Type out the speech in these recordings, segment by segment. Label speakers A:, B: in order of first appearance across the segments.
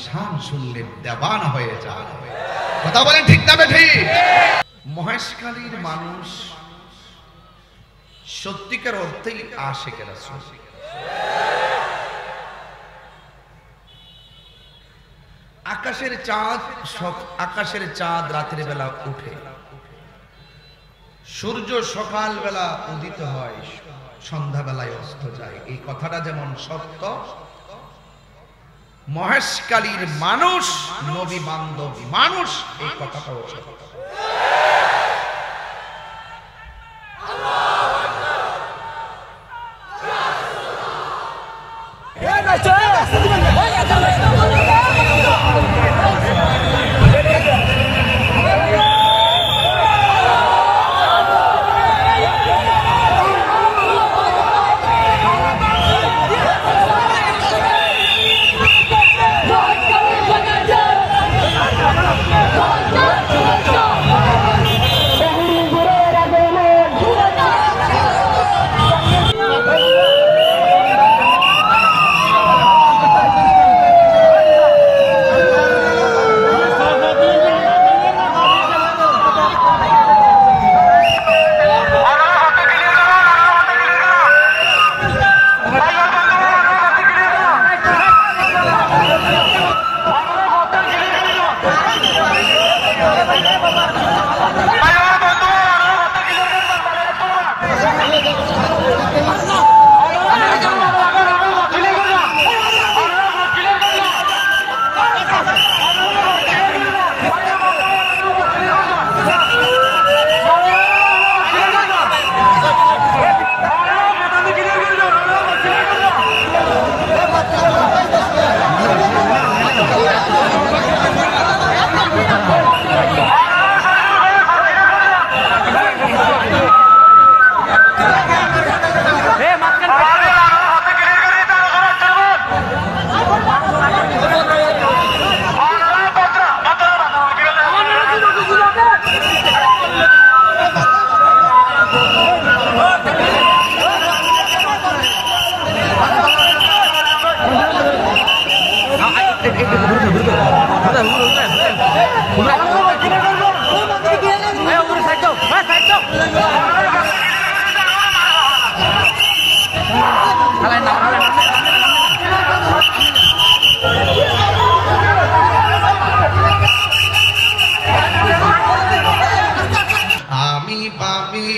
A: শান শুনলে দেওয়ানা হয়ে যায়। কথা বলেন ঠিক না ঠিক? মহেশখালীর মানুষ সত্যিকার অর্থেই আশিকে রাসূল। আকাশের চাঁদ রাতের বেলা উঠে, সূর্য সকাল বেলা উদিত হয়, সন্ধ্যাবেলায় অস্ত যায়। এই কথাটা যেমন সত্য, মহেশখালীর মানুষ নবী বান্ধব মানুষ, এই কথাটাও সত্য। আমি পাপী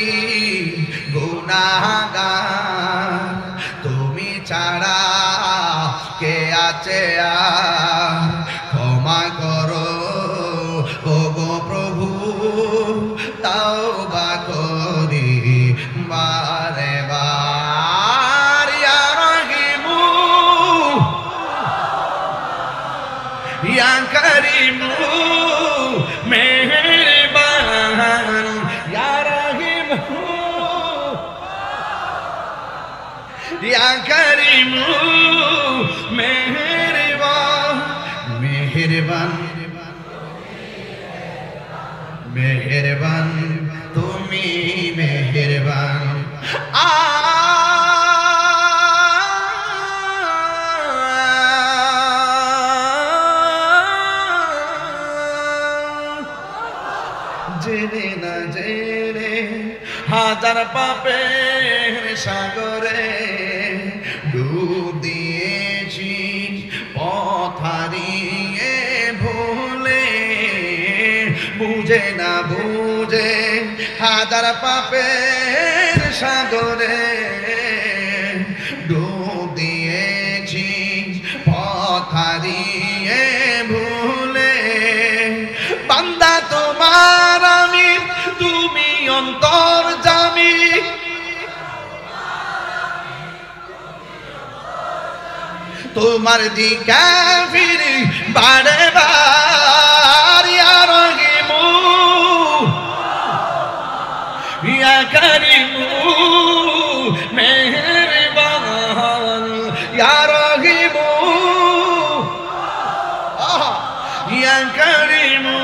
A: গুনাহগার, তুমি ছাড়া কে আছে আর? ক্ষমা করো ওগো প্রভু, তাওবা করি বারে বার। ইয়া রহিমু ইয়া করিমু মেহেরবান, ইয়া রহিমু ইয়া করিমু মেহেরবান। মেহেরবান মেহেরবান তুমি মেহেরবান। জেনে না জেনে হাজার পাপের সাগরে ডুব দিয়েছি, পথ হারিয়ে ভুলে, বুঝে না বুঝে হাজার পাপের সাগরে ডুব দিয়েছি, পথ হারিয়ে ভুলে। বান্দা তোমার আমি, তুমি অন্তর্যামী, তোমার দিকে ফিরি বারে বার। ইয়া রহিমু ইয়া করিমু মেহেরবান, ইয়া রহিমু ইয়া করিমু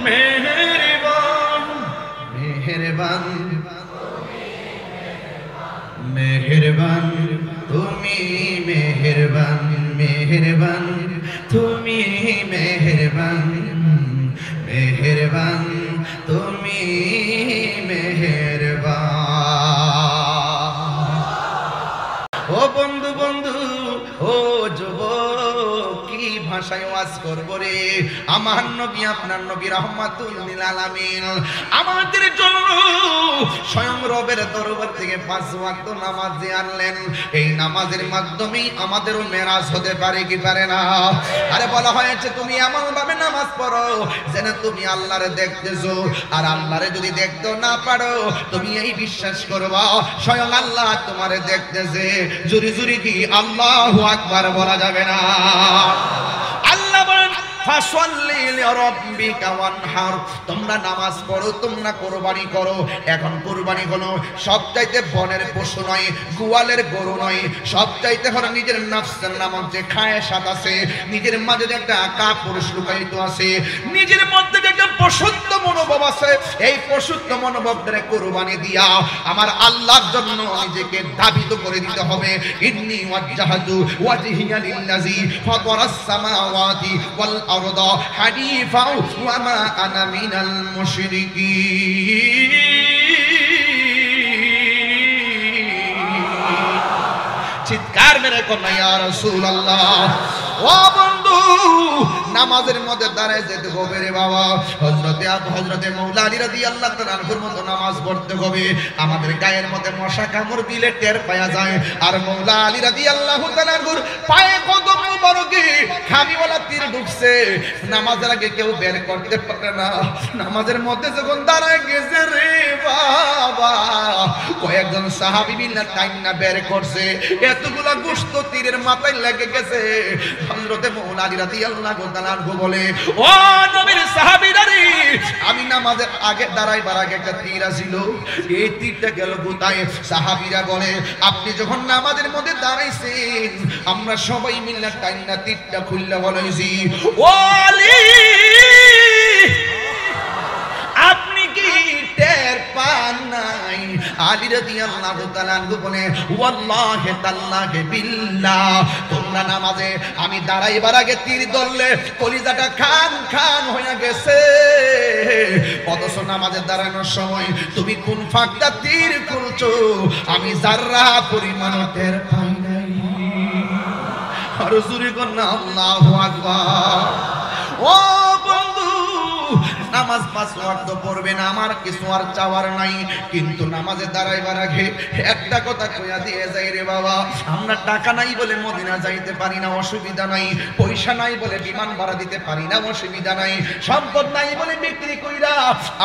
A: মেহেরবান। মেহেরবান মেহেরবান তুমি মেহেরবান, মেহেরবান তুমি মেহেরবান মেহেরবান তুমি মেহেরবান। ও বন্ধু বন্ধু, ও যুবক, কি ভাষায় ওয়াজ করব রে? আমার নবী আপনার নবী রাহমাতুল লিল আলামিন আমাদের জন্য স্বয়ং রবের দরবার থেকে 5 ওয়াক্ত নামাজ আনলেন। এই নামাজের মাধ্যমেই আমাদেরও মেরাজ হতে পারে কি পারে না? আরে বলা হয়েছে তুমি এমন ভাবে নামাজ পড়ো যেন তুমি আল্লাহরে দেখতেছো, আর আল্লাহরে যদি দেখতে না পারো তুমি এই বিশ্বাস করবা স্বয়ং আল্লাহ তোমারে দেখতেছে। জুরি জুরি কি আল্লাহু আকবার বলা যাবে না? আল্লাহ বলেন ফাসাল্লি লিরাব্বিকা ওয়ানহার, তোমরা নামাজ পড়ো, তোমরা কুরবানি করো। এখন কুরবানি হলো সবচাইতে বনের পশু নয়, গোয়ালের গরু নয়, সবচাইতে হলো নিজের নফসের নামক যে খায়েশাত আছে, নিজের মাঝে যে একটা কাপুরুষ লুকায়িত আছে, নিজের মধ্যে যে একটা পশুত্ব মনোভাব আছে, এই পশুত্ব মনোভাবটারে কুরবানি দিয়া আমার আল্লাহর জন্য নিজেকে দাবিত করে দিতে হবে। ইন্নী ওয়াজ্জাহাতু ওয়াজহিয়া লিল্লাযী ফাতারাস সামাওয়াতি ওয়াল আরদা হানিফা ওয়া মা আনা মিনাল মুশরিকিন। চিৎকার মেরে কোন ইয়া রাসূলুল্লাহ। ও বন্ধু, নামাজের মধ্যে দাঁড়ায় যেতে হবে রে বাবা। হযরতে মাওলা আলী রাদিয়াল্লাহু তাআলা আনহুর মতো নামাজ পড়তে হবে। আমাদের গায়ের মধ্যে মশা কামড় দিলে টের পাওয়া যায়, আর মাওলা আলী রাদিয়াল্লাহু তাআলা আনহুর পায়ে কদম মুবারকে খামিওয়ালা তীর ঢুকছে, নামাজের আগে কেউ বের করতে পারে না। নামাজের মধ্যে যখন দাঁড়ায় গেছে রে বাবা, কয়েকজন সাহাবী মিল্লা টাইম না বের করছে, এতগুলা গোশত তীরের মাথায় লেগে গেছে। হযরতে মাওলা আলী রাদিয়াল্লাহু তাআলা আনহু বলে, ও নবীর সাহাবীরা রে, আমি নামাজের আগে দাঁড়াইবার আগে একটা তীর আসিল, এই তীরটা গেল কোথায়? সাহাবীরা বলে, আপনি যখন নামাজের মধ্যে দাঁড়াইছেন আমরা সবাই মিলে টাইম না তীরটা খুললা বলেছি। ও আলী, আপনি কি টের পান নাই? আলী রাদিয়াল্লাহু তাআলা আনহু বলে, ওয়াল্লাহি তাআল্লাহি বিল্লাহ, তোমরা নামাজে আমি দাঁড়াইবার আগে তীর ধরলে কলিজাটা খান খান হয়ে গেছে, অথচ নামাজে দাঁড়ানোর সময় তুমি কোন ফাঁকটা তীর খুলছো আমি যাররা পরিমাণ টের পাই নাই। আর জোরে কন্যা আল্লাহু আকবার। ও বন্ধু, নামাজ 5 ওয়াক্ত পড়বে না, আমার কিছু আর চাওয়ার নাই, কিন্তু নামাজে দাঁড়াইবার আগে একটা কথা কইয়া দিয়ে যাই রে বাবা, আমরা টাকা নাই বলে মদিনা যাইতে পারি না, অসুবিধা নাই, পয়সা নাই বলে বিমান ভাড়া দিতে পারি না, অসুবিধা নাই, সম্পদ নাই বলে বিক্রি কইরা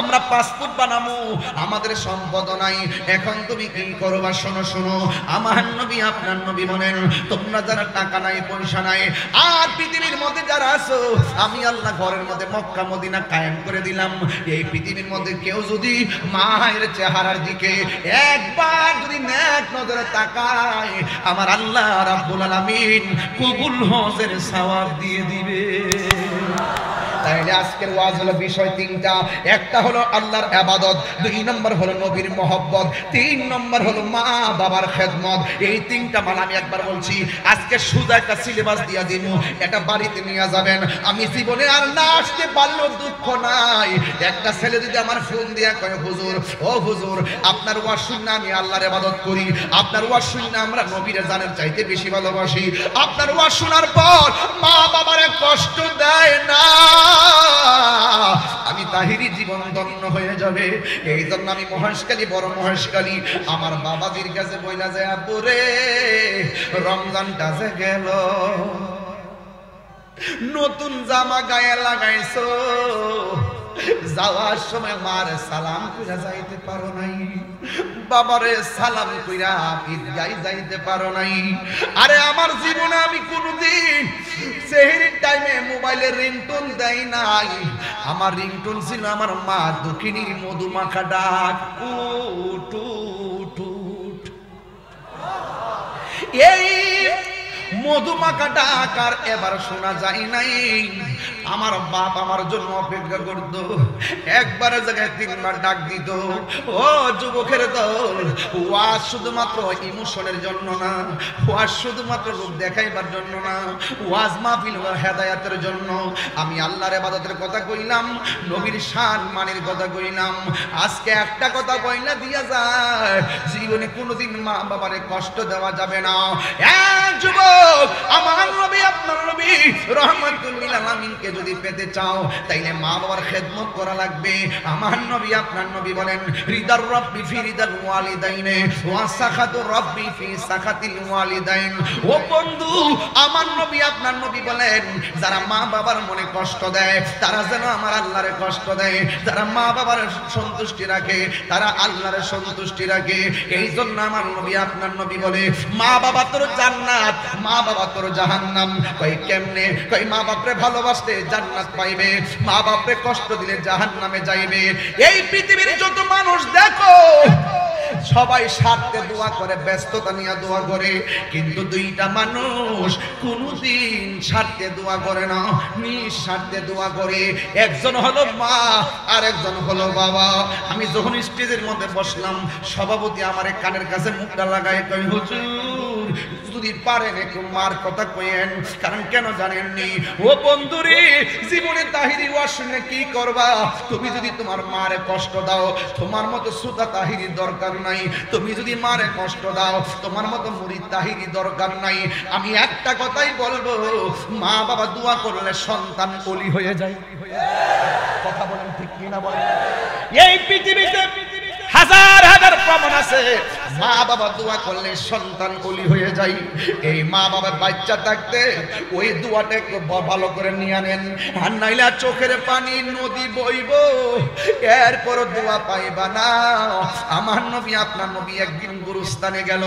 A: আমরা পাসপোর্ট বানামু, আমাদের সম্পদ নাই। এখন তুমি কি করবা? শোনো শোনো, আমার নবী আপনার নবী বলেন, তোমরা যারা টাকা নাই পয়সা নাই আর পৃথিবীর মধ্যে যারা আছো, আমি আল্লাহ ঘরের মধ্যে মক্কা মদিনা কায়েম করে দিলাম। এই পৃথিবীর মধ্যে কেউ যদি মায়ের চেহারার দিকে একবার যদি নেক নজরে তাকায়, আমার আল্লাহ রাব্বুল আলামিন কবুল হজের সওয়াব দিয়ে দিবে। তাইলে আজকের ওয়াজ হলো বিষয় তিনটা। একটা হলো আল্লাহর ইবাদত, 2 নম্বর হলো নবীর মহব্বত, 3 নম্বর হলো মা বাবার খেদমত। এই তিনটা মান আমি একবার বলছি, আজকে সুজা একটা সিলেবাস দিয়া দিব, এটা বাড়িতে নিয়ে যাবেন। আমি জীবনে আর না আসতে পারলেও দুঃখ নাই। একটা ছেলে যদি আমার ফোন দিয়া কয়, হুজুর ও হুজুর, আপনার ওয়াজ শুনে আমি আল্লাহর ইবাদত করি, আপনার ওয়াজ শুনে আমরা নবীর জানের চাইতে বেশি ভালোবাসি, আপনার ওয়াজ শোনার পর মা বাবারে কষ্ট দেয় না, আমি তাহিরি জীবন ধন্য হয়ে যাবে। এই জন্য আমি মহেশখালী, বড় মহেশখালী আমার বাবাজির কাছে বইলা যায়, আপুরে রমজানটা যে গেল, নতুন জামা গায়ে লাগাইছো, যাওয়ার সময় মার সালাম কইরা যাইতে পারো নাই, বাবারে সালাম কইরা ঈদগায় যাইতে পারো নাই। আরে আমার জীবনে আমি কোনদিন সেহরির টাইমে মোবাইলে রিংটোন দেই নাই, আমার রিংটোন ছিল আমার মা দক্ষিণীর মধুমাখা ডাক, উঠ উঠ উঠ। এই মধুমাখাটা আকার এবার শোনা যায় নাই। আমার বাপ আমার জন্য অপেক্ষা করত, একবার জায়গায় তিনবার ডাক দিত। ও যুবকের দল, ওয়াজ শুধুমাত্র ইমোশনের জন্য না, ওয়াজ শুধুমাত্র লোক দেখাইবার জন্য না, ওয়াজ মাহফিল হেদায়েতের জন্য। আমি আল্লাহর ইবাদতের কথা কইলাম, নবীর শান মানের কথা কইলাম। আজকে একটা কথা কইলা দিয়া যায়, জীবনে কোনোদিন মা বাবারে কষ্ট দেওয়া যাবে না। যুবক, আমার নবী আপনার নবী রাহমাতুল লিল আলামিনকে যদি পেতে চাও তাইলে মা বাবার খেদমত করা লাগবে। আমার নবী আপনার নবী বলেন, রিদার রাব্বি ফি রিদাল ওয়ালিদাইন ওয়া সাখাতুর রাব্বি ফি সাখাতিল ওয়ালিদাইন। ও বন্ধু, আমার নবী আপনার নবী বলেন, যারা মা বাবার মনে কষ্ট দেয় তারা যেন আমার আল্লাহরে কষ্ট দেয়। যারা মা বাবার সন্তুষ্টি রাখে তারা আল্লাহরে সন্তুষ্টি রাখে। এই জন্য আমার নবী আপনার নবী বলে, মা বাবা তোর জান্নাত, মা বাবা তোর জাহান্নাম। কই কেমনে? কই মা বাপরে ভালোবাসতে জান্নাত পাইবে, মা বাপরে কষ্ট দিলে জাহান্নামে যাইবে। এই পৃথিবীর যত মানুষ দেখো সবাই স্বার্থে দোয়া করে, ব্যস্ততা নিয়ে দোয়া করে, কিন্তু দুইটা মানুষ কোনদিন স্বার্থে দোয়া করে না, নিঃস্বার্থে দোয়া করে। একজন হলো মা আর একজন হলো বাবা। আমি যখন স্টেজের মধ্যে বসলাম, সভাপতি আমার কানের কাছে মুখটা লাগায় কই, হুজুর যদি পারেন একটু মার কথা কইেন, কারণ কেন জানেননি? ও বন্ধুরে, জীবনে তাহিরি ওয়াজ শুনে কি করবা? তুমি যদি তোমার মারে কষ্ট দাও, তোমার মতো সুতা তাহিরি দরকার নাই। তুমি যদি মারে কষ্ট দাও, তোমার মতো মুরিদ তাহিরি দরকার নাই। আমি একটা কথাই বলবো, মা বাবা দোয়া করলে সন্তান ওলি হয়ে যায়। কথা বলেন ঠিক কিনা বলেন? এই পৃথিবীতে হাজার হাজার প্রমাণ আছে, মা বাবা দোয়া করলে সন্তান ওলি হয়ে যায়। এই মা বাবার বাচ্চা থাকতে ওই দোয়াটা একটু ভালো করে নিয়ে নেন, আর নাইলে চোখের পানি নদী বইব, এরপর দোয়া পাইবা না। আমার নবী আপনার নবী একদিন গুরুস্থানে গেল।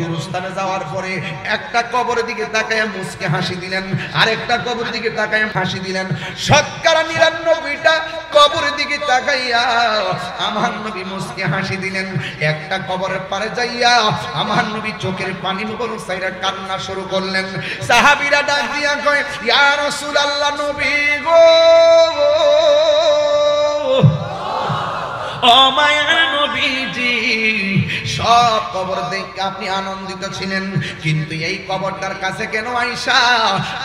A: গুরুস্থানে যাওয়ার পরে একটা কবরের দিকে তাকায় মুচকে হাসি দিলেন, আরেকটা কবরের দিকে তাকায় হাসি দিলেন। শতকরা ৯৯টা কবরের দিকে তাকাইয়া আমার নবী মুচকে হাসি দিলেন। একটা কবরের পারে যাইয়া আমার নবী চোখের পানি মুখে সাইরা কান্না শুরু করলেন। সাহাবীরা ডাক দিয়া কয়, ইয়া রাসূলুল্লাহ, নবী গো, ও মায়ার নবীজি, সব কবর দেখে আপনি আনন্দিত ছিলেন, কিন্তু এই কবরটার কাছে কেন আইসা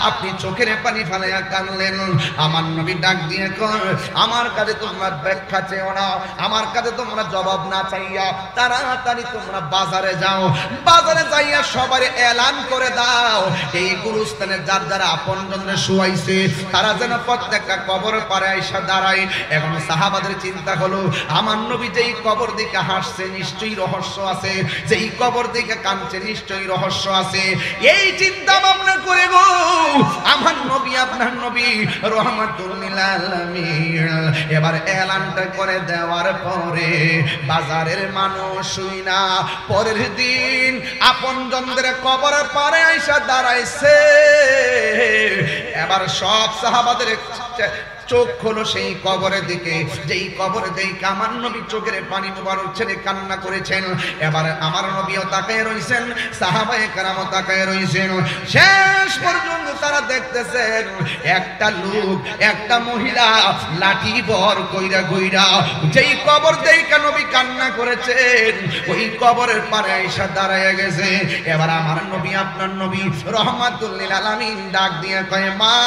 A: আপনি চোখের পানি ফেলাইয়া কাঁদলেন? আমার নবী ডাক দিয়ে কয়, আমার কাছে তোমরা ব্যাখ্যা চেও না, আমার কাছে তোমরা জবাব না চাইয়া তাড়াতাড়ি তোমরা বাজারে যাও, বাজারে যাইয়া সবার এলান করে দাও, এই গুরুস্থানে যার যারা আপনজনরে শুয়াইছে তারা যেন প্রত্যেকটা কবরের পারে আইসা দাঁড়ায়। এখন সাহাবাদের চিন্তা হলো, আমার নবী যেই কবর দিকে হাসছে নিশ্চয়ই রহস্য আছে, যেই কবর দিকে কাঁদছে নিশ্চয়ই রহস্য আছে। এই চিন্তা ভাবনা করে গো আমার নবী আপনার নবী রাহমাতুল লিল আলামিন এবার এলানটা করে দেওয়ার পরে বাজারের মানুষ শুই না পরের দিন আপনজনদের কবরের পারে আইসা দাঁড়াইছে। এবার সব সাহাবাদের চোখ হলো সেই কবরের দিকে, যেই কবরে যেই আমার নবী চোখের পানি মুবারক ছেড়ে কান্না করেছেন। এবার আমার নবীও তাকায় রইছেন, সাহাবায়ে কেরামও তাকায় রইছেন। শেষ পর্যন্ত তারা দেখতেছেন একটা লোক, একটা মহিলা লাঠি ভর কইরা কইরা যেই কবর দেখে নবী কান্না করেছেন ওই কবরের পারে এসে দাঁড়ায় গেছে। এবার আমার নবী আপনার নবী রাহমাতুল লিল আলামিন ডাক দিয়ে কয়, মা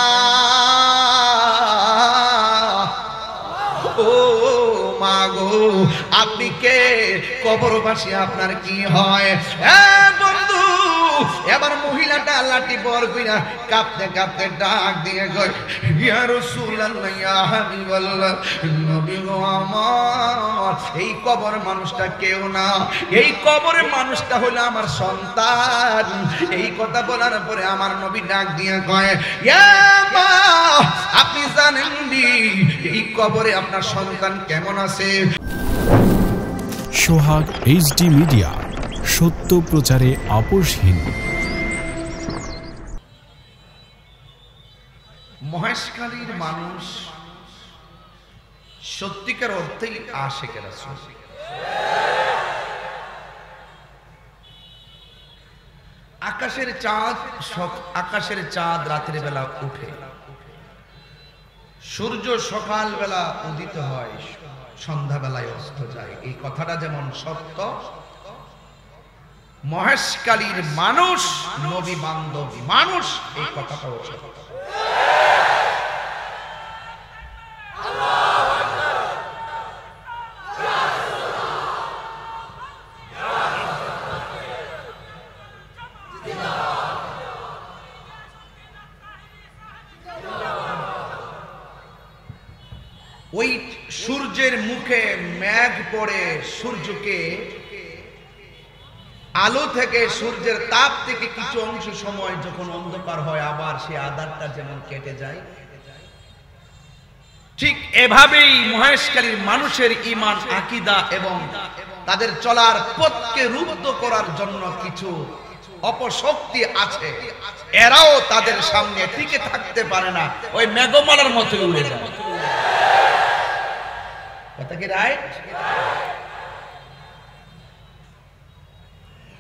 A: ও মা গো, আপনি কে? কবরবাসী আপনার কি হয়? বন্ধু, এবার মহিলাটা লাঠি বর কইরা কাঁপতে কাঁপতে ডাক দিয়ে কয়, ইয়া রাসূলুল্লাহ, ইয়া হাবিবাল্লাহ, নবী গো আমার, এই কবর মানুষটা কেউ না, এই কবরের মানুষটা হলো আমার সন্তান। এই কথা বলার পরে আমার নবী ডাক দিয়ে কয়, ইয়া মা, আপনি জানেন নি এই কবরে আপনার সন্তান কেমন আছে?
B: সোহাগ এইচডি মিডিয়া, সত্য প্রচারে আপোষহীন।
A: মহেশখালীর মানুষ সত্যিকার অর্থেই আশিকে রাসূল। আকাশ আকাশের চাঁদ রাতের বেলা উঠে, সূর্য সকাল বেলা উদিত হয়, সন্ধ্যা বেলায় অস্ত যায়। এই কথাটা যেমন সত্য, মহেশখালীর মানুষ নবী বান্ধব মানুষ, এই কথাটাও সত্য। ওই সূর্যের মুখে মেঘ পড়ে সূর্যকে আলো থেকে, সূর্যের তাপ থেকে কিছু অংশ সময় যখন অন্ধকার হয়, আবার সেই আধারটা যেমন কেটে যায়, ঠিক এভাবেই মহেশখালীর মানুষের ঈমান, আকীদা এবং তাদের চলার পথকে রুদ্ধ করার জন্য কিছু অপশক্তি আছে, এরাও তাদের সামনে টিকে থাকতে পারে না, ওই মেঘমালার মতো উড়ে যায়। কথা কি রাইট?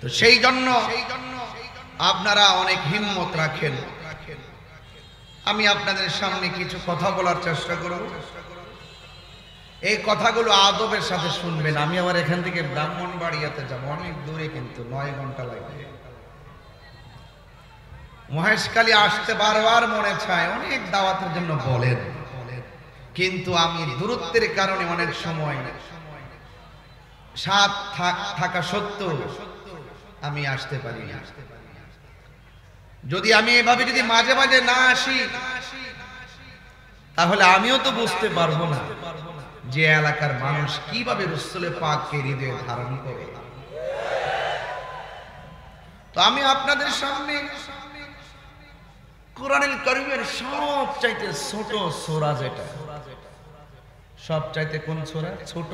A: তো সেই জন্য আপনারা অনেক হিম্মত রাখেন। আমি আপনাদের সামনে কিছু কথা বলার চেষ্টা করব, এই কথাগুলো আদবের সাথে শুনবেন। আমি আবার এখান থেকে ব্রাহ্মণবাড়িয়াতে যাব, অনেক দূরে, কিন্তু 9 ঘন্টা লাগবে। মহেশখালী আসতে বারবার মনে চায়, অনেক দাওয়াতের জন্য বলেন, কিন্তু আমি দূরত্বের কারণে অনেক সময় সাথ থাকা সত্ত্বেও আমি আসতে পারি না। যদি আমি এভাবে যদি মাঝে মাঝে না আসি, তাহলে আমিও তো বুঝতে পারবো না যে এলাকার মানুষ কিভাবে রাসূল পাককে হৃদয়ে ধারণ করে। তো আমি আপনাদের সামনে কোরআনুল কারীমের সবচাইতে ছোট সূরা, যেটা সবচাইতে কোন সূরা? ছোট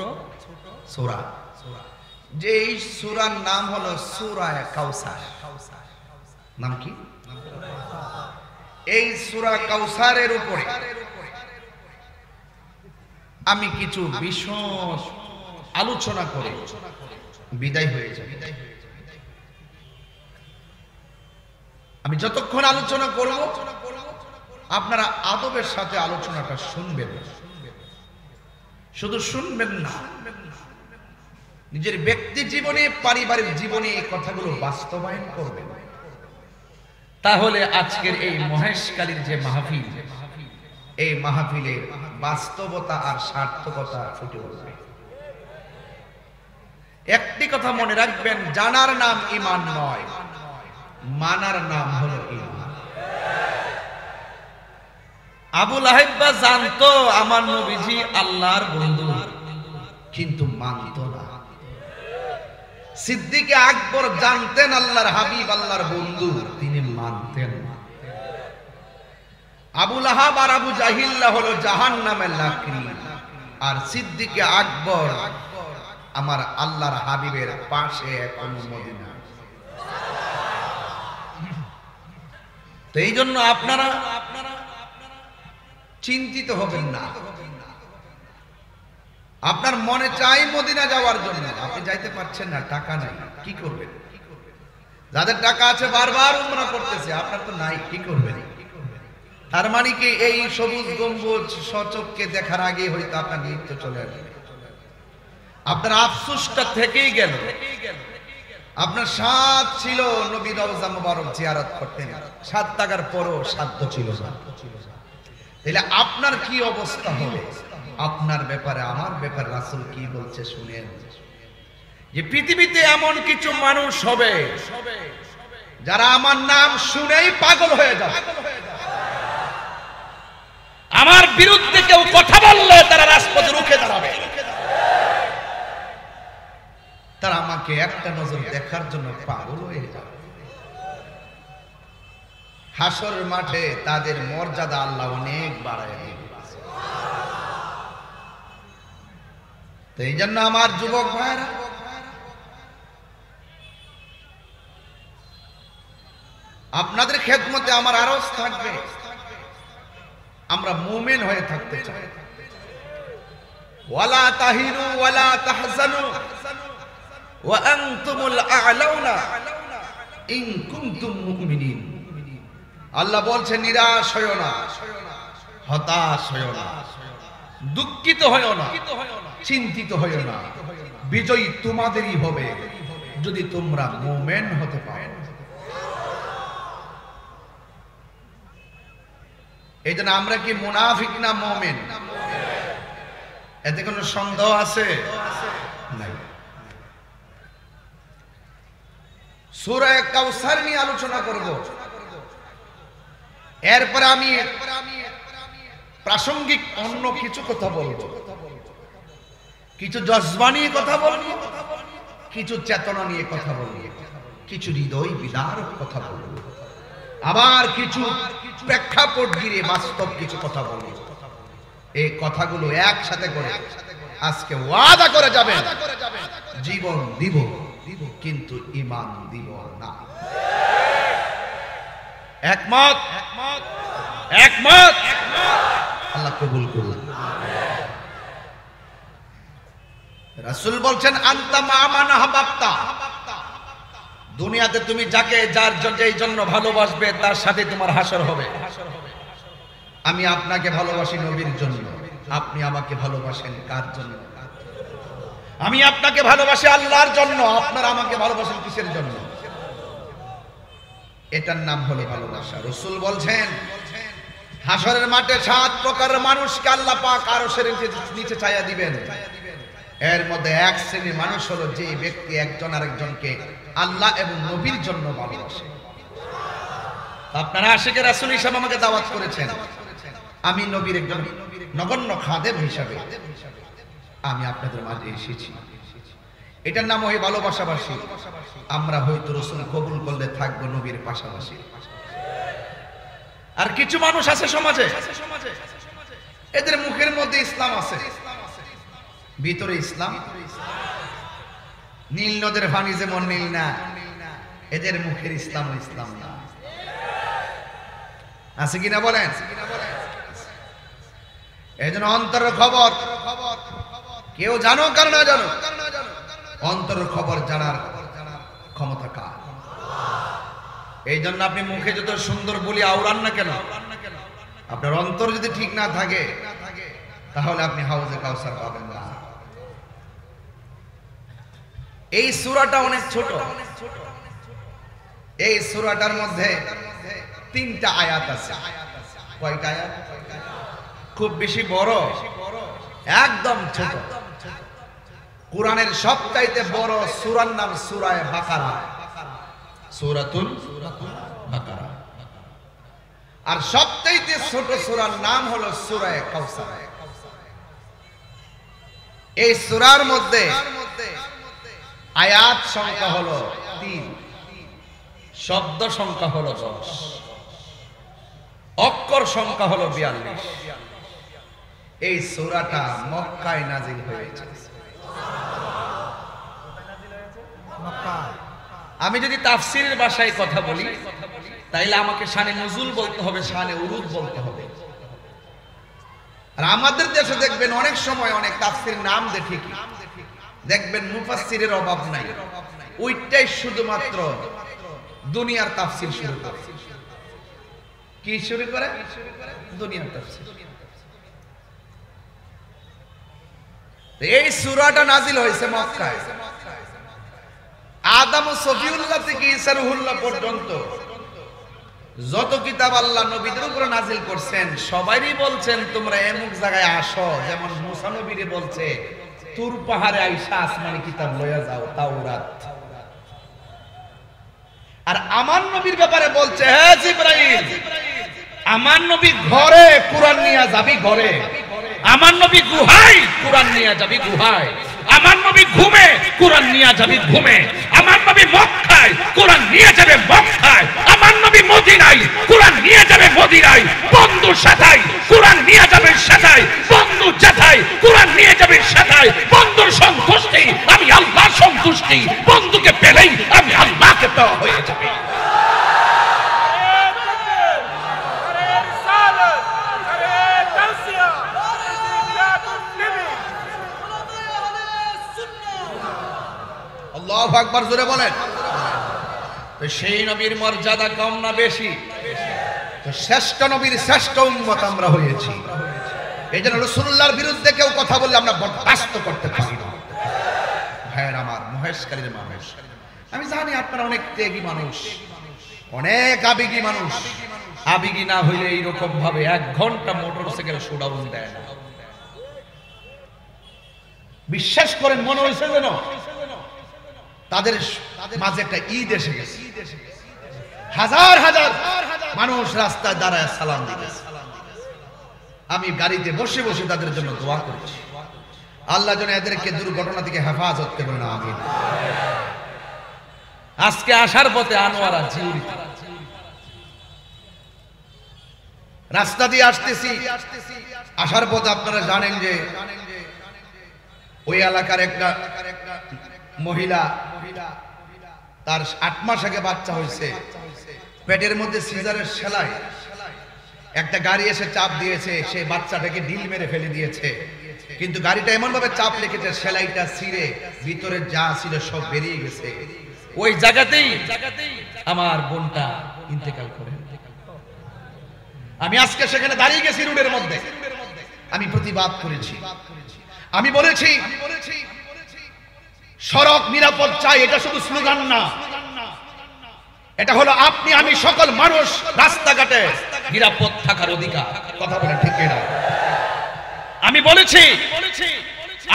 A: সূরা, যে এই সূরার নাম হলো সূরা কাউসার। নাম কি? এই সূরা কাউসারের উপরে আমি কিছু বিশদ আলোচনা করে বিদায় হয়ে যাব। আমি যতক্ষণ আলোচনা করব, আপনারা আদবের সাথে আলোচনাটা শুনবেন, শুধু শুনবেন না, নিজের ব্যক্তি জীবনে, পারিবারিক জীবনে এই কথাগুলো বাস্তবায়ন করবেন। তাহলে আজকের এই মহেশখালীর যে মাহফিল, এই মাহফিলের বাস্তবতা আর সার্থকতা ফুটে উঠবে। একটি কথা মনে রাখবেন, জানার নাম ঈমান নয়, মানার নাম হলো ঈমান। আবু লাহাব জানতো আমার নবীজি আল্লাহর বন্ধু, কিন্তু মানত না। সিদ্দিক আকবর জানতেন আল্লাহর হাবিব, আল্লাহর বন্ধু, তিনি মানতেন না। আবু লাহাব আর আবু জাহিল্লা হলো জাহান্নামের লাকড়ি, আর সিদ্দিক আকবর আমার আল্লাহর হাবিবের পাশে এখনো মদিনা। তো এই জন্য আপনারা চিন্তিত হবেন না। আপনার মনে চাই মদিনা যাওয়ার জন্য, আপনি যাইতে পারছেন না, টাকা নাই, কি করবেন? যাদের টাকা আছে বারবার উমরা করতেছে, আপনার তো নাই, কি করবেন? তার মানে কি এই সবুজ গম্বুজ সচক্ষে দেখার আগে হয়তো আপনার মৃত্যু চলে আসবে। আপনার আফসোসটা থেকেই গেল। আপনার সাধ ছিল নবী রওজা মুবারক জিয়ারত করতেন, 7 টাকার পরও সাধ্য ছিল না। তাহলে আপনার কি অবস্থা হবে? আপনার ব্যাপারে, আমার ব্যাপারে রাসূল কি বলছে শুনেন, যে পৃথিবীতে এমন কিছু মানুষ হবে যারা আমার নাম শুনেই পাগল হয়ে যাবে। আমার বিরুদ্ধে কেউ কথা বললে তারা রাজপথে রুখে দাঁড়াবে। তারা আমাকে একটা নজর দেখার জন্য পাগল হয়ে যাবে। হাসরের মাঠে তাদের মর্যাদা আল্লাহ অনেক বাড়ায় দিবে। তো এই জন্য আমার যুবক ভাইরা, আপনাদের খেদমতে আমার আরজ থাকবে, আমরা মুমিন হয়ে থাকতে চাই। ওয়ালা তাহিনু ওয়ালা তাহজানু ওয়া আনতুমুল আ'লাউনা, ইন কুনতুম মুমিনিন। আল্লাহ বলছেন নিরাশ হয়ো না, হতাশ হয়ো না, দুঃখিত হয়ো না, চিন্তিত হয়ো না। বিজয় তোমাদেরই হবে যদি তোমরা মুমিন হতে পারো। এই জন্য আমরা কি মুনাফিক না মুমিন? এতে কোনো সন্দেহ আছে? নাই। সূরা কাউসার নিয়ে আলোচনা করব, এরপরে আমি প্রাসঙ্গিক অন্য কিছু কথা বলবো, কিছু জজবা নিয়ে কথা বলবো, কিছু চেতনা নিয়ে কথা বলবো, কিছু হৃদয় বিদারক কথা বলবো, আবার কিছু প্রেক্ষাপট ঘিরে বাস্তব কিছু কথা বলবো। এই কথাগুলো একসাথে করে আজকে ওয়াদা করে যাবেন, জীবন দিব কিন্তু ঈমান দিব না। একমত? একমত? আল্লাহ কবুল করুন। রাসূল বলছেন আনতা মা মান আহবাবতা, দুনিয়াতে তুমি যাকে যার জন্য ভালোবাসবে তার সাথে তোমার হাসর হবে। আমি আপনাকে ভালোবাসি নবীর জন্য, আপনি আমাকে ভালোবাসেন কার জন্য? আমি আপনাকে ভালোবাসি আল্লাহর জন্য, আপনারা আমাকে ভালোবাসেন কিসের জন্য? এটার নাম হলো ভালোবাসা। রাসূল বলছেন হাসরের মাঠে 7 প্রকারের মানুষকে আল্লাহ পাক আরশের নিচে ছায়া দিবেন। এর মধ্যে এক শ্রেণীর মানুষ হলো যে ব্যক্তি একজন আরেকজনকে আল্লাহ এবং নবীর জন্য ভালোবাসে। আপনারা আশিকে রাসূল হিসেবে আমাকে দাওয়াত করেছেন, আমি নবীর একজন নগণ্য খাদেম হিসাবে আমি আপনাদের মাঝে এসেছি। এটার নাম হয় ভালোবাসাবাসী। আমরা হয়তো রাসূল কবুল করলে থাকবো নবীর পাশাপাশি। আর কিছু মানুষ আছে সমাজে, এদের মুখের মধ্যে ইসলাম আছে, ভিতরে ইসলাম। নীল নদের পানি যেমন নীল না, এদের মুখের ইসলাম ইসলাম না। আছে কিনা বলেন? এই জন্য অন্তরের খবর কেউ জানো কার না জানো, অন্তরের খবর জানার ক্ষমতা কার? এই জন্য আপনি মুখে যত সুন্দর বলি আওড়ান না কেন, আপনার অন্তর যদি ঠিক না থাকে তাহলে আপনি হাউজে কাউসার পাবেন না। এই সূরাটা অনেক ছোট, এই সূরাটার মধ্যে 3টা আয়াত আছে। কয়টা আয়াত? খুব বেশি বড়, একদম ছোট। কোরআনের সবচাইতে বড় সূরার নাম সূরা বাকারা, সূরাতুল বাকারা। আর সবচাইতে ছোট সূরার নাম হলো সূরা কাউসার। এই সূরার মধ্যে আয়াত সংখ্যা হলো 3, শব্দ সংখ্যা হলো 10, অক্ষর সংখ্যা হলো 42। এই সূরাটা মক্কায় নাজিল হয়েছে। আমি যদি তাফসীরের ভাষায় কথা বলি তাইলে আমাকে শানে নুজুল বলতে হবে, শানে উরুদ বলতে হবে। আর আমাদের দেশে দেখবেন অনেক সময় অনেক তাফসীর নাম দিয়ে ঠিকই দেখবেন মুফাসসিরের অভাব নাই, ওইটাই শুধুমাত্র দুনিয়ার তাফসীর শুরু করে। কি শুরু করে? দুনিয়ার তাফসীর। এই সূরাটা নাজিল হয়েছে মক্কায়। আদম ও সফিউল্লাহ থেকে ঈসা রূহুল্লাহ পর্যন্ত যত কিতাব আল্লাহ নবীদের উপর নাজিল করছেন সবাইরই বলছেন তোমরা এমুক জায়গায় আসো। যেমন মুসা নবীরে বলছে তুর পাহাড়ে আইসা আসমানি কিতাব লইয়া যাও, তাওরাত। আর আমার নবীর ব্যাপারে বলছে হে জিবরাইল, আমার নবী ঘরে কুরআন নিয়ে যাবি ঘরে, আমার নবী গুহায় কুরআন নিয়ে যাবি গুহায়, আমার নবী ঘুমে কুরআন নিয়ে যাবি ঘুমে, আমার নবী মক্কায় কুরআন নিয়ে যাবে মক্কায়, আমার নবী মদিনায় কুরআন নিয়ে যাবে মদিনায়, বন্ধু সাথায় কুরআন নিয়ে যাবে সাথায়, বন্ধু যেথায় কুরআন নিয়ে যাবে সাথায়। বন্ধুর সন্তুষ্টি আমি আল্লাহর সন্তুষ্টি, বন্ধুকে পেলেই আমি আল্লাহকে পাওয়া হয়ে যাবে। আল্লাহু আকবার, জোরে বলেন। তো সেই নবীর মর্যাদা কম না বেশি? তো শ্রেষ্ঠ নবীর শ্রেষ্ঠ উম্মত আমরা হয়েছি। এই জন্য রাসূলুল্লাহর বিরুদ্ধে কেউ কথা বললে আমরা বরদাস্ত করতে পারি না। ভাইয়ের আমার, মহেশকারীর মানুষ, আমি জানি আপনারা অনেক ত্যাগী মানুষ, অনেক আবেগী মানুষ। আবেগী না হইলে এইরকম ভাবে 1 ঘন্টা মোটরসাইকেল শোডাউন দেয় না। বিশ্বাস করেন, মনে হয়েছে যেন তাদের মাঝে একটা ঈদ এসে গেছে। হাজার হাজার মানুষ রাস্তায় দাঁড়ায় সালাম দিতেছে। আমি গাড়িতে বসে বসে তাদের জন্য দোয়া করছি, আল্লাহ যেন এদেরকে দুর্ঘটনা থেকে হেফাজত করেন। আমিন। আজকে আসার পথে আনোয়ারা জিউরি রাস্তা দিয়ে আসতেছি, আসার পথে আপনারা জানেন যে ওই এলাকার একটা মহিলা, তার 8 মাস আগে বাচ্চা হয়েছে, পেটের মধ্যে সিজারের সেলাই, একটা গাড়ি এসে চাপ দিয়েছে, সেই বাচ্চাটাকে ঢিল মেরে ফেলে দিয়েছে। কিন্তু গাড়িটা এমন ভাবে চাপ লেগেছে সেলাইটা ছিঁড়ে ভিতরে যা ছিল সব বেরিয়ে গেছে। ওই জায়গাতেই আমার বোনটা ইন্তেকাল করে। আমি আজকে সেখানে দাঁড়িয়ে গেছি রোডের মধ্যে, আমি প্রতিবাদ করেছি, আমি বলেছি সড়ক নিরাপদ চাই। এটা শুধু স্লোগান না, এটা হলো আপনি আমি সকল মানুষ রাস্তাঘাটে নিরাপদ থাকার অধিকার। কথা বলেন ঠিক কিনা?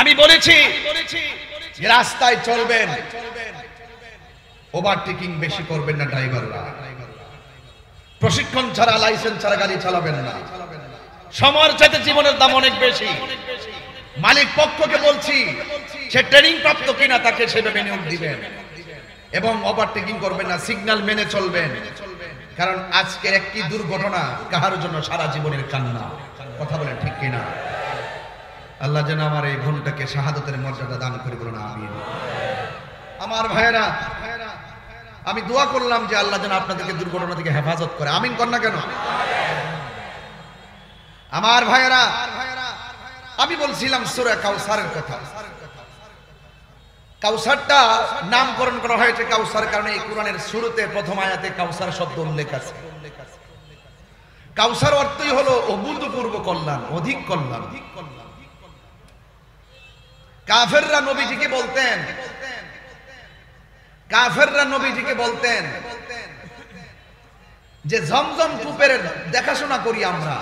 A: আমি বলেছি যে রাস্তায় চলবেন, ওভারটেকিং বেশি করবেন না ড্রাইভাররা, প্রশিক্ষণ ছাড়া লাইসেন্স ছাড়া গাড়ি চালাবেন না। সময়ের চাইতে জীবনের দাম অনেক বেশি। মালিক পক্ষকে বলছি সে ট্রেনিং প্রাপ্ত কিনা তাকে সেভাবে নিয়োগ দিবেন, এবং ওভারটেকিং করবেন না, সিগন্যাল মেনে চলবেন। কারণ আজকের একটি দুর্ঘটনা কাহার জন্য সারা জীবনের কান্না। কথা বলেন ঠিক কিনা? আল্লাহ যেন আমার এই বোনটাকে শাহাদাতের মর্যাদা দান করে বলুন আমিন। আমার ভাইয়েরা, আমি দোয়া করলাম যে আল্লাহ যেন আপনাদেরকে দুর্ঘটনা থেকে হেফাজত করে। আমিন কর না কেন? আমার ভাইয়েরা, আমি বলছিলাম সূরা কাউসারের কথা। কাউসারটা নামকরণ করা হয়েছে কাউসার কারণে এই কোরআনের শুরুতে প্রথম আয়াতে কাউসার শব্দ উল্লেখ আছে। কাউসার অর্থই হলো অভূতপূর্ব কল্যাণ, অধিক কল্যাণ। কাফেররা নবীজিকে বলতেন যে জমজম কূপের দেখাশোনা করি আমরা,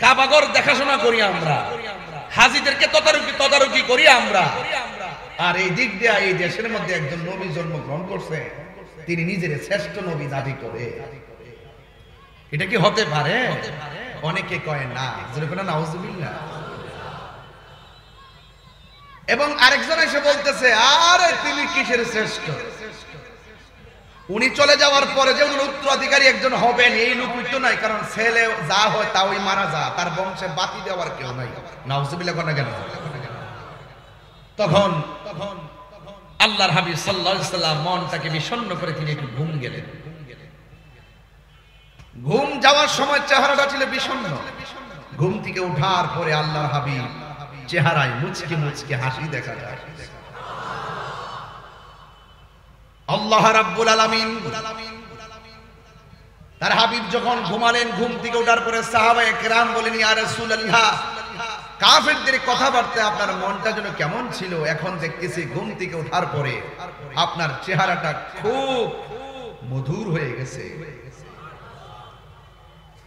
A: কাবাগর দেখাশোনা করি আমরা, হাজীদেরকে তদারকি করি আমরা, আর এই দিক দিয়ে এই দেশের মধ্যে একজন নবী জন্মগ্রহণ করছে, তিনি নিজের শ্রেষ্ঠ নবী দাবি করে। এটা কি হতে পারে? অনেকে কয় না, নাউজুবিল্লাহ। এবং আরেকজন এসে বলতেছে আরে তিনি কিসের শ্রেষ্ঠ, উনি চলে যাওয়ার পরে যে উনি উত্তরাধিকারী একজন হবেন এই লোক তো নাই, কারণ ছেলে যা হয় তা ওই মারা যা, তার বংশে বাতি দেওয়ার কেউ নাই। নাউজুবিল্লাহ কোন কেন? তখন আল্লাহর হাবিব সাল্লাল্লাহু আলাইহি সাল্লাম মনটাকে বিষণ্ণ করে তিনি একটু ঘুম গেলেন। ঘুম যাওয়ার সময় চেহারাটা ছিল বিষণ্ণ। ঘুম থেকে ওঠার পরে আল্লাহর হাবিব চেহারায় মুচকি মুচকি হাসি দেখা যায়। আল্লাহ রাব্বুল আলামিন তার হাবিব যখন ঘুমালেন, ঘুম থেকে ওঠার পরে সাহাবায়ে কেরাম বলেন ইয়া রাসূলুল্লাহ, কাফেরদের কথাবার্তা আপনার মনটা যেন কেমন ছিল, এখন দেখতেছি ঘুম থেকে ওঠার পরে আপনার চেহারাটা খুব মধুর হয়ে গেছে।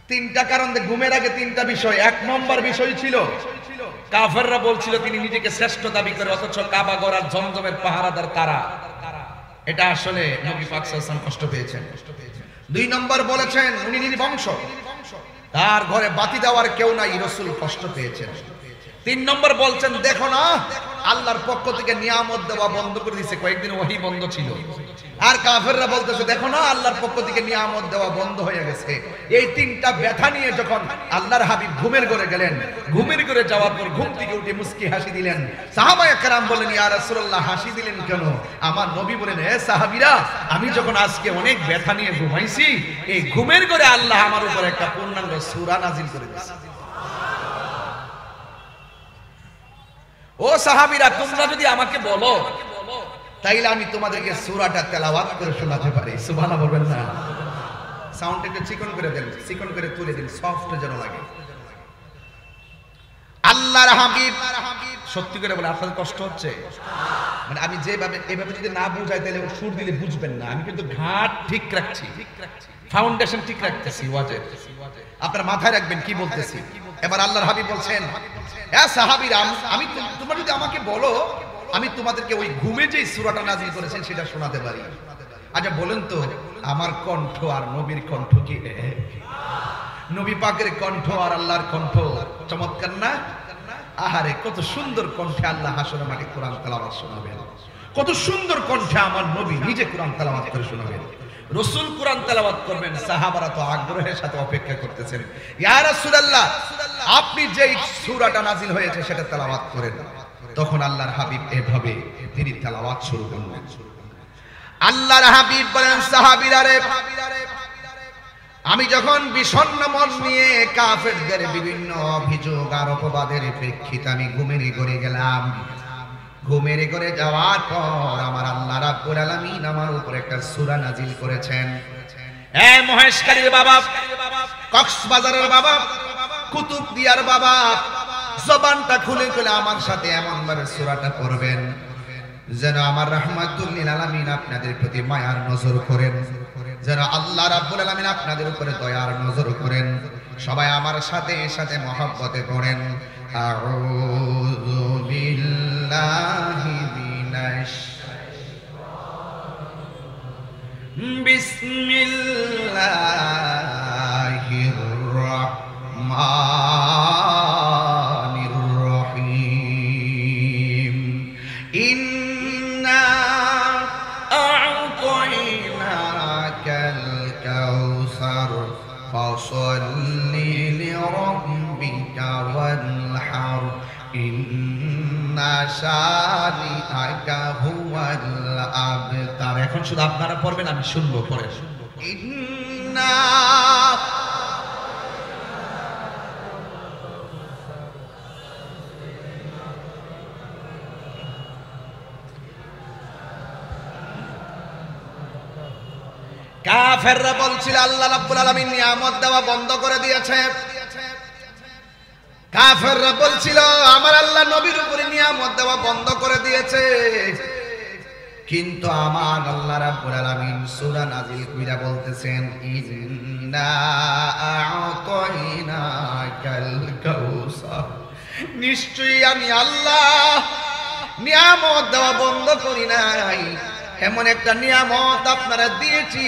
A: 3টা কারণ, ঘুমের আগে 3টা বিষয়। 1 নম্বর বিষয় ছিল কাফেররা বলছিল তিনি নিজেকে শ্রেষ্ঠ দাবি করে, অথচ কাবা ঘর আর জমজমের পাহারাদার তারা। এটা আসলে নবী পাক সাল্লাল্লাহু আলাইহি ওয়াসাল্লাম কষ্ট পেয়েছেন। 2 নম্বর বলেছেন উনি নির্বংশ, তার ঘরে বাতি দেওয়ার কেউ নাই, রাসূল কষ্ট পেয়েছেন। 3 নম্বর বলছেন দেখো না আল্লাহর পক্ষ থেকে নিয়ামত দেওয়া বন্ধ করে দিয়েছে, কয়েকদিন ওহী বন্ধ ছিল। আর কাফেররা বলতেছে দেখো না আল্লাহর পক্ষ থেকে নিয়ামত দেওয়া বন্ধ হয়ে গেছে। এই 3টা ব্যথা নিয়ে যখন আল্লাহর হাবিব ঘুমের ঘরে গেলেন, ঘুমের ঘরে যাওয়ার পর ঘুম থেকে উঠে মুস্কি হাসি দিলেন। সাহাবায়ে কেরাম বলেন ইয়া রাসূলুল্লাহ হাসি দিলেন কেন? আমার নবী বলেন হে সাহাবীরা, আমি যখন আজকে অনেক ব্যথা নিয়ে ঘুমাইছি, এই ঘুমের ঘরে আল্লাহ আমার উপর একটা পূর্ণাঙ্গ সূরা নাযিল করে দিয়েছে। ও সাহাবীরা, তোমরা যদি আমাকে বলো তাইলে আমি তোমাদেরকে সূরাটা তেলাওয়াত করে শোনাতে পারি। সুবহানাল্লাহ বলবেন না? সাউন্ড একটু চিকন করে দেন, চিকন করে তুলে দিন, সফট যেন লাগে। আল্লাহর হাবিব সত্যি করে বলে আপনাদের কষ্ট হচ্ছে? মানে আমি যেভাবে এভাবে যদি না বুঝাই তাহলে সুর দিলে বুঝবেন না। আমি কিন্তু ঘাট ঠিক রাখছি, ফাউন্ডেশন ঠিক রাখতেছি ওয়াজের। আপনারা মাথায় রাখবেন কি বলতেছি। এবার আল্লাহর হাবিব বলছেন, এ সাহাবীরা, আমি তোমরা যদি আমাকে বলো আমি তোমাদেরকে ওই ঘুমে যে সূরাটা নাযিল করেছেন সেটা শোনাতে পারি। আচ্ছা বলেন তো, আমার কণ্ঠ আর নবীর কণ্ঠ কি এক? নবী পাকের কণ্ঠ আর আল্লাহর কণ্ঠ চমৎকার না? আহারে কত সুন্দর কণ্ঠে আল্লাহ হাসরের মাঠে কোরআন তেলাওয়াত শোনাবেন, কত সুন্দর কণ্ঠে আমার নবী নিজে কোরআন তেলাওয়াত করে শোনাবেন। রাসূল কোরআন তেলাওয়াত করবেন, সাহাবারা তো আগ্রহের সাথে অপেক্ষা করতেছেন, ইয়া রাসূলুল্লাহ আপনি যেই সূরাটা নাযিল হয়েছে সেটা তেলাওয়াত করেন। তখন আল্লাহর হাবিব এভাবে তিনি তেলাওয়াত শুরু করলেন। আল্লাহর হাবিব বলেন, সাহাবীরা রে, আমি যখন বিষণ্ণ মন নিয়ে কাফেরদের বিভিন্ন অভিযোগ আর অপবাদের প্রেক্ষিতে আমি ঘুমের ঘরে গেলাম, ঘুমের ঘরে যাওয়ার পর আমার আল্লাহ রাব্বুল আলামিন আমার উপর একটা সূরা নাযিল করেছেন। এ মহেশখালীর বাবা, কক্সবাজারের বাবা, কুতুবদিয়ার বাবা, জবানটা খুলে খুলে আমার সাথে এমন ভাবে সূরাটা পড়বেন যেন আমার রাহমাতুল লিল আলামিন আপনাদের প্রতি মায়ার নজর করেন, যেন আল্লাহ রাব্বুল আলামিন আপনাদের উপরে দয়ার নজর করেন। সবাই আমার সাথে সাথে মহব্বতে পড়েন, আউযু বিল্লাহি মিনাশ বিসমিল্লাহির রাহমানির রহিম। ইন্না আ'তাইনাকাল কাউসার ফাসাল্লি লিরাব্বিকা ওয়ানহার ইন্না শানিআকা হুয়াল আবতার। এখন শুধু আপনারা পড়বেন, আমি শুনবো, পড়ে ইন্না কাফেররা বলছিল আল্লাহ রাব্বুল আলামিন নিয়ামত দেওয়া বন্ধ করে দিয়েছে। কাফেররা বলছিল আমার আল্লাহ নবীর উপরে নিয়ামত দেওয়া বন্ধ করে দিয়েছে। কিন্তু আমার আল্লাহ রাব্বুল আলামিন সূরা নাযিল কইরা বলতেছেন, ইন্না আ'তাইনাকাল কাউসার, নিশ্চয়ই আমি আল্লাহ নিয়ামত দেওয়া বন্ধ করি নাই। এমন একটা নিয়ামত আপনারা দিয়েছি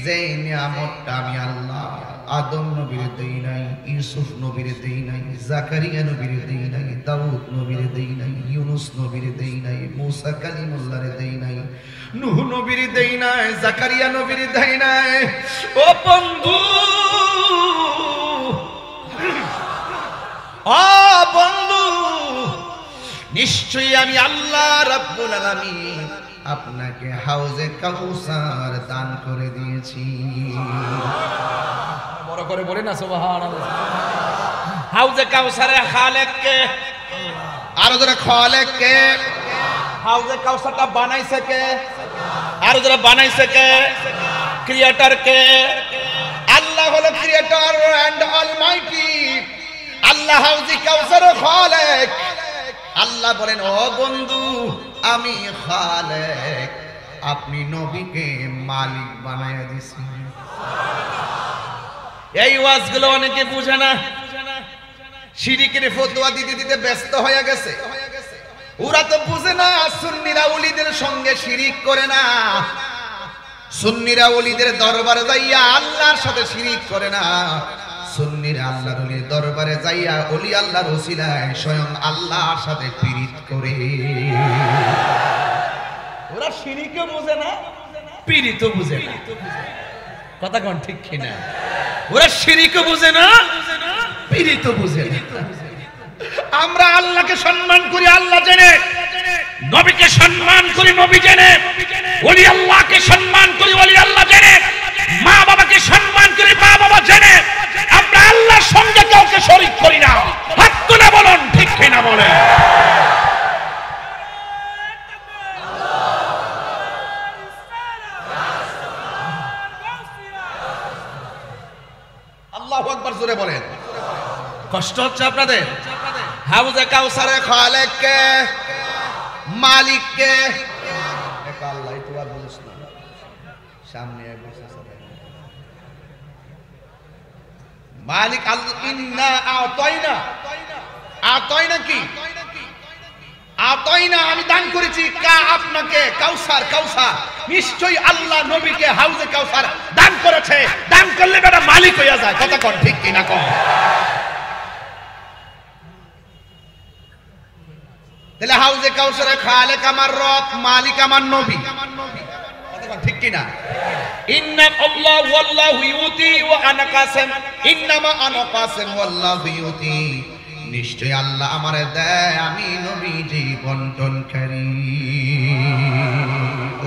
A: যে নিয়ামতটা আমি আল্লাহ আদম নবীর দেই নাই, ইউসুফ নবীর দেই নাই, জাকারিয়া নবীর দেই নাই, দাউদ নবীর দেই নাই, ইউনুস নবীর দেই নাই, মুসা কালিমুল্লাহর দেই নাই, নূহ নবীর দেই নাই, জাকারিয়া নবীর দেই নাই। ও বন্ধু, ও বন্ধু, নিশ্চয়ই আমি আল্লাহ রাব্বুল আলামিন আপনাকে হাউজে কাউসার দান করে দিয়েছি। বড় করে বলে না সুবহানাল্লাহ। হাউজে কাউসারের খালেক কে? আর যারা খালেক কে? হাউজে কাউসারটা বানাইছে কে? আর যারা বানাইছে কে? ক্রিয়েটর কে? আল্লাহ হলো ক্রিয়েটর এন্ড অলমাইটি। আল্লাহ হাউজে কাউসারের খালেক। আল্লাহ বলেন, ও বন্ধু আমি খালেক, আপনি নবীকে মালিক বানায়া দিয়েছেন। এই ওয়াজগুলো অনেকে বুঝে না, শিরকের ফতোয়া দিতে দিতে ব্যস্ত হয়ে গেছে। ওরা তো বুঝে না সুন্নিরা ওলিদের সঙ্গে শিরিক করে না, সুন্নিরা ওলিদের দরবারে যাইয়া আল্লাহর সাথে শিরিক করে না, সুন্নিরা আল্লাহর ওলির দরবারে যাইয়া ওলি আল্লাহর ওসিলায় স্বয়ং আল্লাহর সাথে পীড়িত করে। ওরা শিরিকও বুঝে না, পীড়িতও বুঝে না। কথা কোন ঠিক কিনা? ওরা শিরিকও বুঝে না, পীড়িতও বুঝে না। আমরা আল্লাহকে সম্মান করি আল্লাহ জেনে, নবীকে সম্মান করি নবী জেনে, ওলি আল্লাহকে সম্মান করি ওলি আল্লাহ জেনে, মা বাবাকে সম্মান করি মা বাবা জেনে। আমরা আল্লাহর সঙ্গে কাউকে শরীক করি না। হাত তুলে বলুন ঠিক কিনা বলেন। আকবার জোরে বলেন। কষ্ট হচ্ছে আপনাদের? হাউজে কাউসারের খালেক কে? মালিক কে? এক আল্লাহ। তো আর বলিস না, সামনে বসে আছে মালিক আল্লাহ। ইন্না আতাইনা, আতাইনা কি? আতাইনা আমি দান করেছি কা আপনাকে কাউসার, কাউসার নিশ্চয়ই আল্লাহ নবীকে হাউজে কাউসার দান করেছে। দান করলে বেটা মালিক হইয়া যায়। কথা কর ঠিক কিনা কর? তাহলে হাউজে কাউসারের খালেক আমার রব, মালিক আমার নবী। কথা কর ঠিক কিনা? ইন্না আল্লাহ ওয়াল্লাহু ইউতি ওয়া আনা কাসিম, ইন্নামা আনা কাসিম ওয়াল্লাহু ইউতি। নিশ্চয় আল্লাহ আমারে দেয়, আমি নবীজি বন্টনকারী।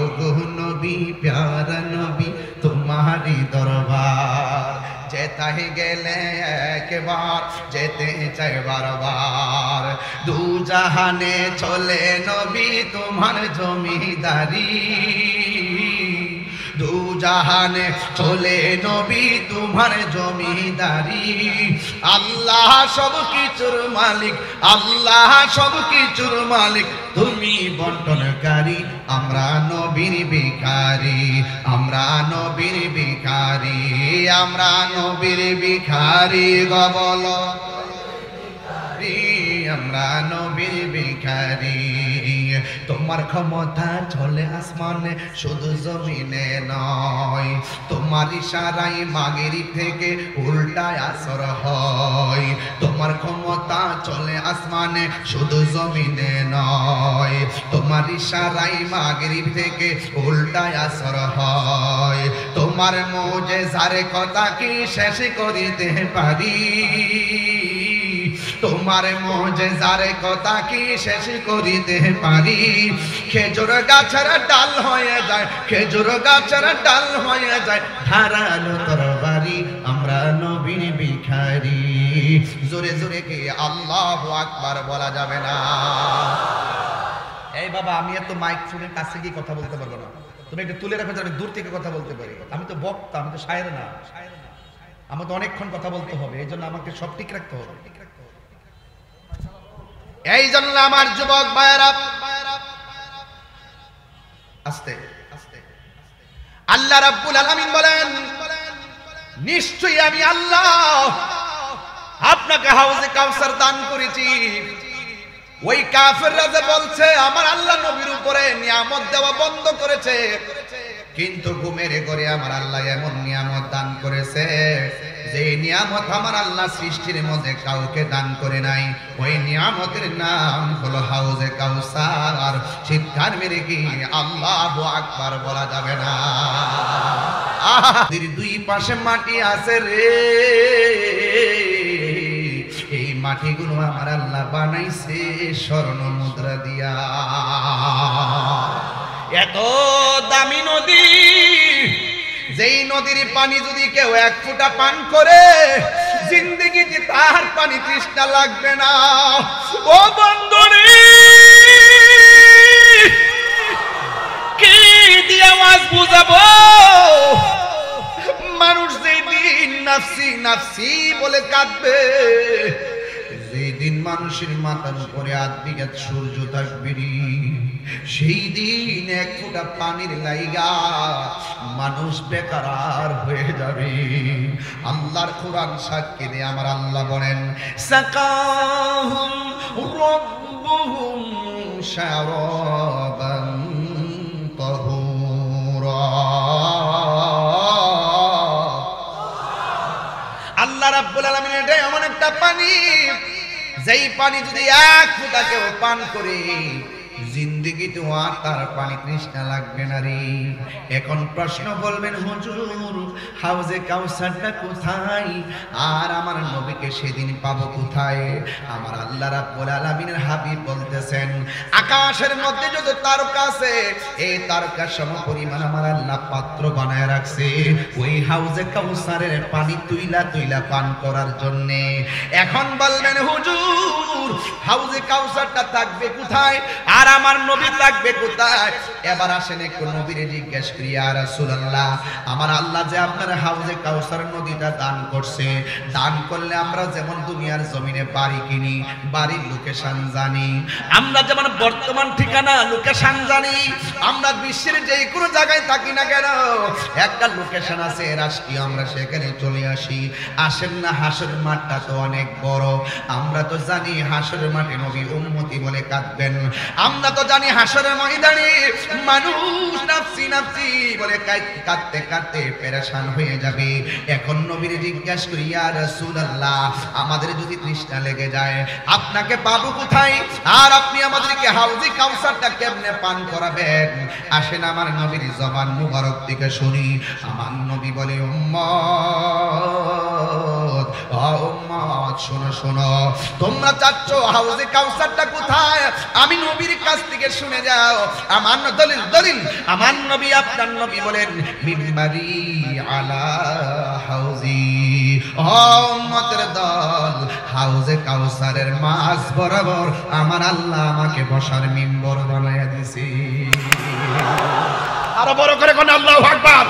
A: ও গো নবী, প্যারা নবী, তোমারই দরবার যেতাই গেলে একবার, যেতে চাই বারবার। দু জাহানে চলে নবী তোমার জমিদারি, দু জাহানে চলে নবী তোমার জমিদারি। আল্লাহ সব কিছুর মালিক, আল্লাহ সব কিছুর মালিক, তুমি বন্টনকারী। আমরা নবীর ভিখারি, আমরা নবীর ভিখারি, আমরা নবীর ভিখারি গো বলো, আমরা নবীর ভিখারি। তোমার ক্ষমতা চলে আসমানে শুধু জমিনে নয়, তোমার ইশারায় মাগরিব থেকে উল্টায় আসর হয়। তোমার ক্ষমতা চলে আসমানে শুধু জমিনে নয়, তোমার ইশারায় মাগরিব থেকে উল্টায় আসর হয়। তোমার মুজিজার কথা কি শেষ করিতে পারি, তোমার মুজিজার কথা কি শেষ করিতে পারি। খেজুর গাছের ডাল হয়ে যায়, খেজুর গাছের ডাল হয়ে যায় ধারালো তরবারি। আমরা নবীর ভিখারি। জোরে জোরে কি আল্লাহু আকবার বলা যাবে না? এই বাবা, আমি এত মাইক ফোনের কাছে গিয়ে কথা বলতে পারবো না, তুমি একটু তুলে রাখো, আমি দূর থেকে কথা বলতে পারি। আমি তো বক্তা, আমি তো শায়ের না, আমার তো অনেকক্ষণ কথা বলতে হবে, এই জন্য আমাকে সব ঠিক রাখতে হবে। এই জন্য আমার যুবক ভাইয়েরা আস্তে আস্তে, আল্লাহ রাব্বুল আলামিন বলেন, নিশ্চয়ই আমি আল্লাহ আপনাকে হাউজে কাউসার দান করেছি। ওই কাফেররা যে বলছে আমার আল্লাহ নবীর উপরে নিয়ামত দেওয়া বন্ধ করেছে, কিন্তু ঘুমের ঘরে আমার আল্লাহ এমন নিয়ামত দান করেছে যে নিয়ামত আমার আল্লাহ সৃষ্টির মধ্যে কাউকে দান করে নাই। ওই নিয়ামতের নাম হলো হাউজে কাউসার। চিৎকার মেরে কি আল্লাহু আকবার বলা যাবে না? দুই পাশে মাটি আছে রে, এই মাটিগুলো আমার আল্লাহ বানাইছে স্বর্ণ মুদ্রা দিয়া। এত দামি নদী, যেই নদীর পানি যদি কেউ এক ফোঁটা পান করে জিন্দেগিতে তার পানি তৃষ্ণা লাগবে না। ও বন্ধুরে, কি দিয়ে আওয়াজ বুঝাবো? মানুষ যেই দিন নাফসি নাফসি বলে কাঁদবে, যেদিন মানুষের মাথার উপরে আধবিঘাত সূর্য থাকবে, সেই দিন এক ফোঁটা পানির লাইগা মানুষ বেকার হয়ে যাবে। আল্লাহর কোরআন সাক্ষী দিয়ে আমার আল্লাহ বলেন, সাকাহুম রাব্বুহুম শারাবান তাহুরা। আল্লাহ রাব্বুল আলামিন এটা এমন একটা পানি, যেই পানি যদি এক ফোঁটা কেউ পান করে জিন্দেগিতে আর তার পানি তৃষ্ণা লাগবে না রে। এখন প্রশ্ন বলবেন, হুজুর হাউজে কাউসারটা কোথায় আর আমার নবীকে সেদিন পাবো কোথায়? আমার আল্লাহ রাব্বুল আলামিনের হাবিব বলতেছেন, আকাশের মধ্যে যত তারকা আছে এই তারকা সমপরিমাণ আমার আল্লাহ পাত্র বানায় রাখছে ওই হাউজে কাউসারের পানি তুইলা তুইলা পান করার জন্য। এখন বলবেন, হুজুর হাউজে কাউসারটা থাকবে কোথায় আর আমার নবী থাকবে কোথায়? এবার আসেন একটু নবীরে জিজ্ঞেস করি, ইয়া রাসূলুল্লাহ, আমার আল্লাহ যে আপনার হাউজে কাউসার নদীটা দান করছে, দান করলে আমরা যেমন দুনিয়ার জমিনে বাড়ি কিনি, বাড়ির লোকেশন জানি, আমরা যেমন বর্তমান ঠিকানা লোকেশন জানি, আমরা বিশ্বের যে কোনো জায়গায় থাকি না কেন একটা লোকেশন আছে রাষ্ট্রীয়, আমরা সেখানে চলে আসি। আসেন না, হাসরের মাঠটা তো অনেক বড়, আমরা তো জানি হাসরের মাঠে নবী উম্মতি বলে কাঁদবেন, আমরা তো জানি হাসরের ময়দানে মানুষ নাফসি নাফসি বলে কাঁদতে কাঁদতে পেরেশান হয়ে যাবে। এখন নবীর জিজ্ঞাসা করি, ইয়া রাসূলুল্লাহ, আমাদের যদি তৃষ্ণা লেগে যায় আপনাকে পাবো কোথায়, আর আপনি আমাদেরকে হাউজে কাউসারটা কেমনে পান করাবেন? আসেন আমার নবীর জবান মুবারক থেকে শুনি। আমার নবী বলে, উম্মত, ও উম্মত, শোনো শোনো, তোমরা চাচ্ছ হাউজে কাউসারটা কোথায়? আমি নবীর কাছ থেকে শুনে যাও। আমার দলিল দলিল, আমার নবী আপনার নবী বলেন, মিম্বারি আলা হাউজি। ও উম্মতের দল, হাউজে কাউসারের মাঝ বরাবর আমার আল্লাহ আমাকে বসার মিম্বর বানায়া দিয়েছে। আরো বড় করে কোন আল্লাহু আকবার,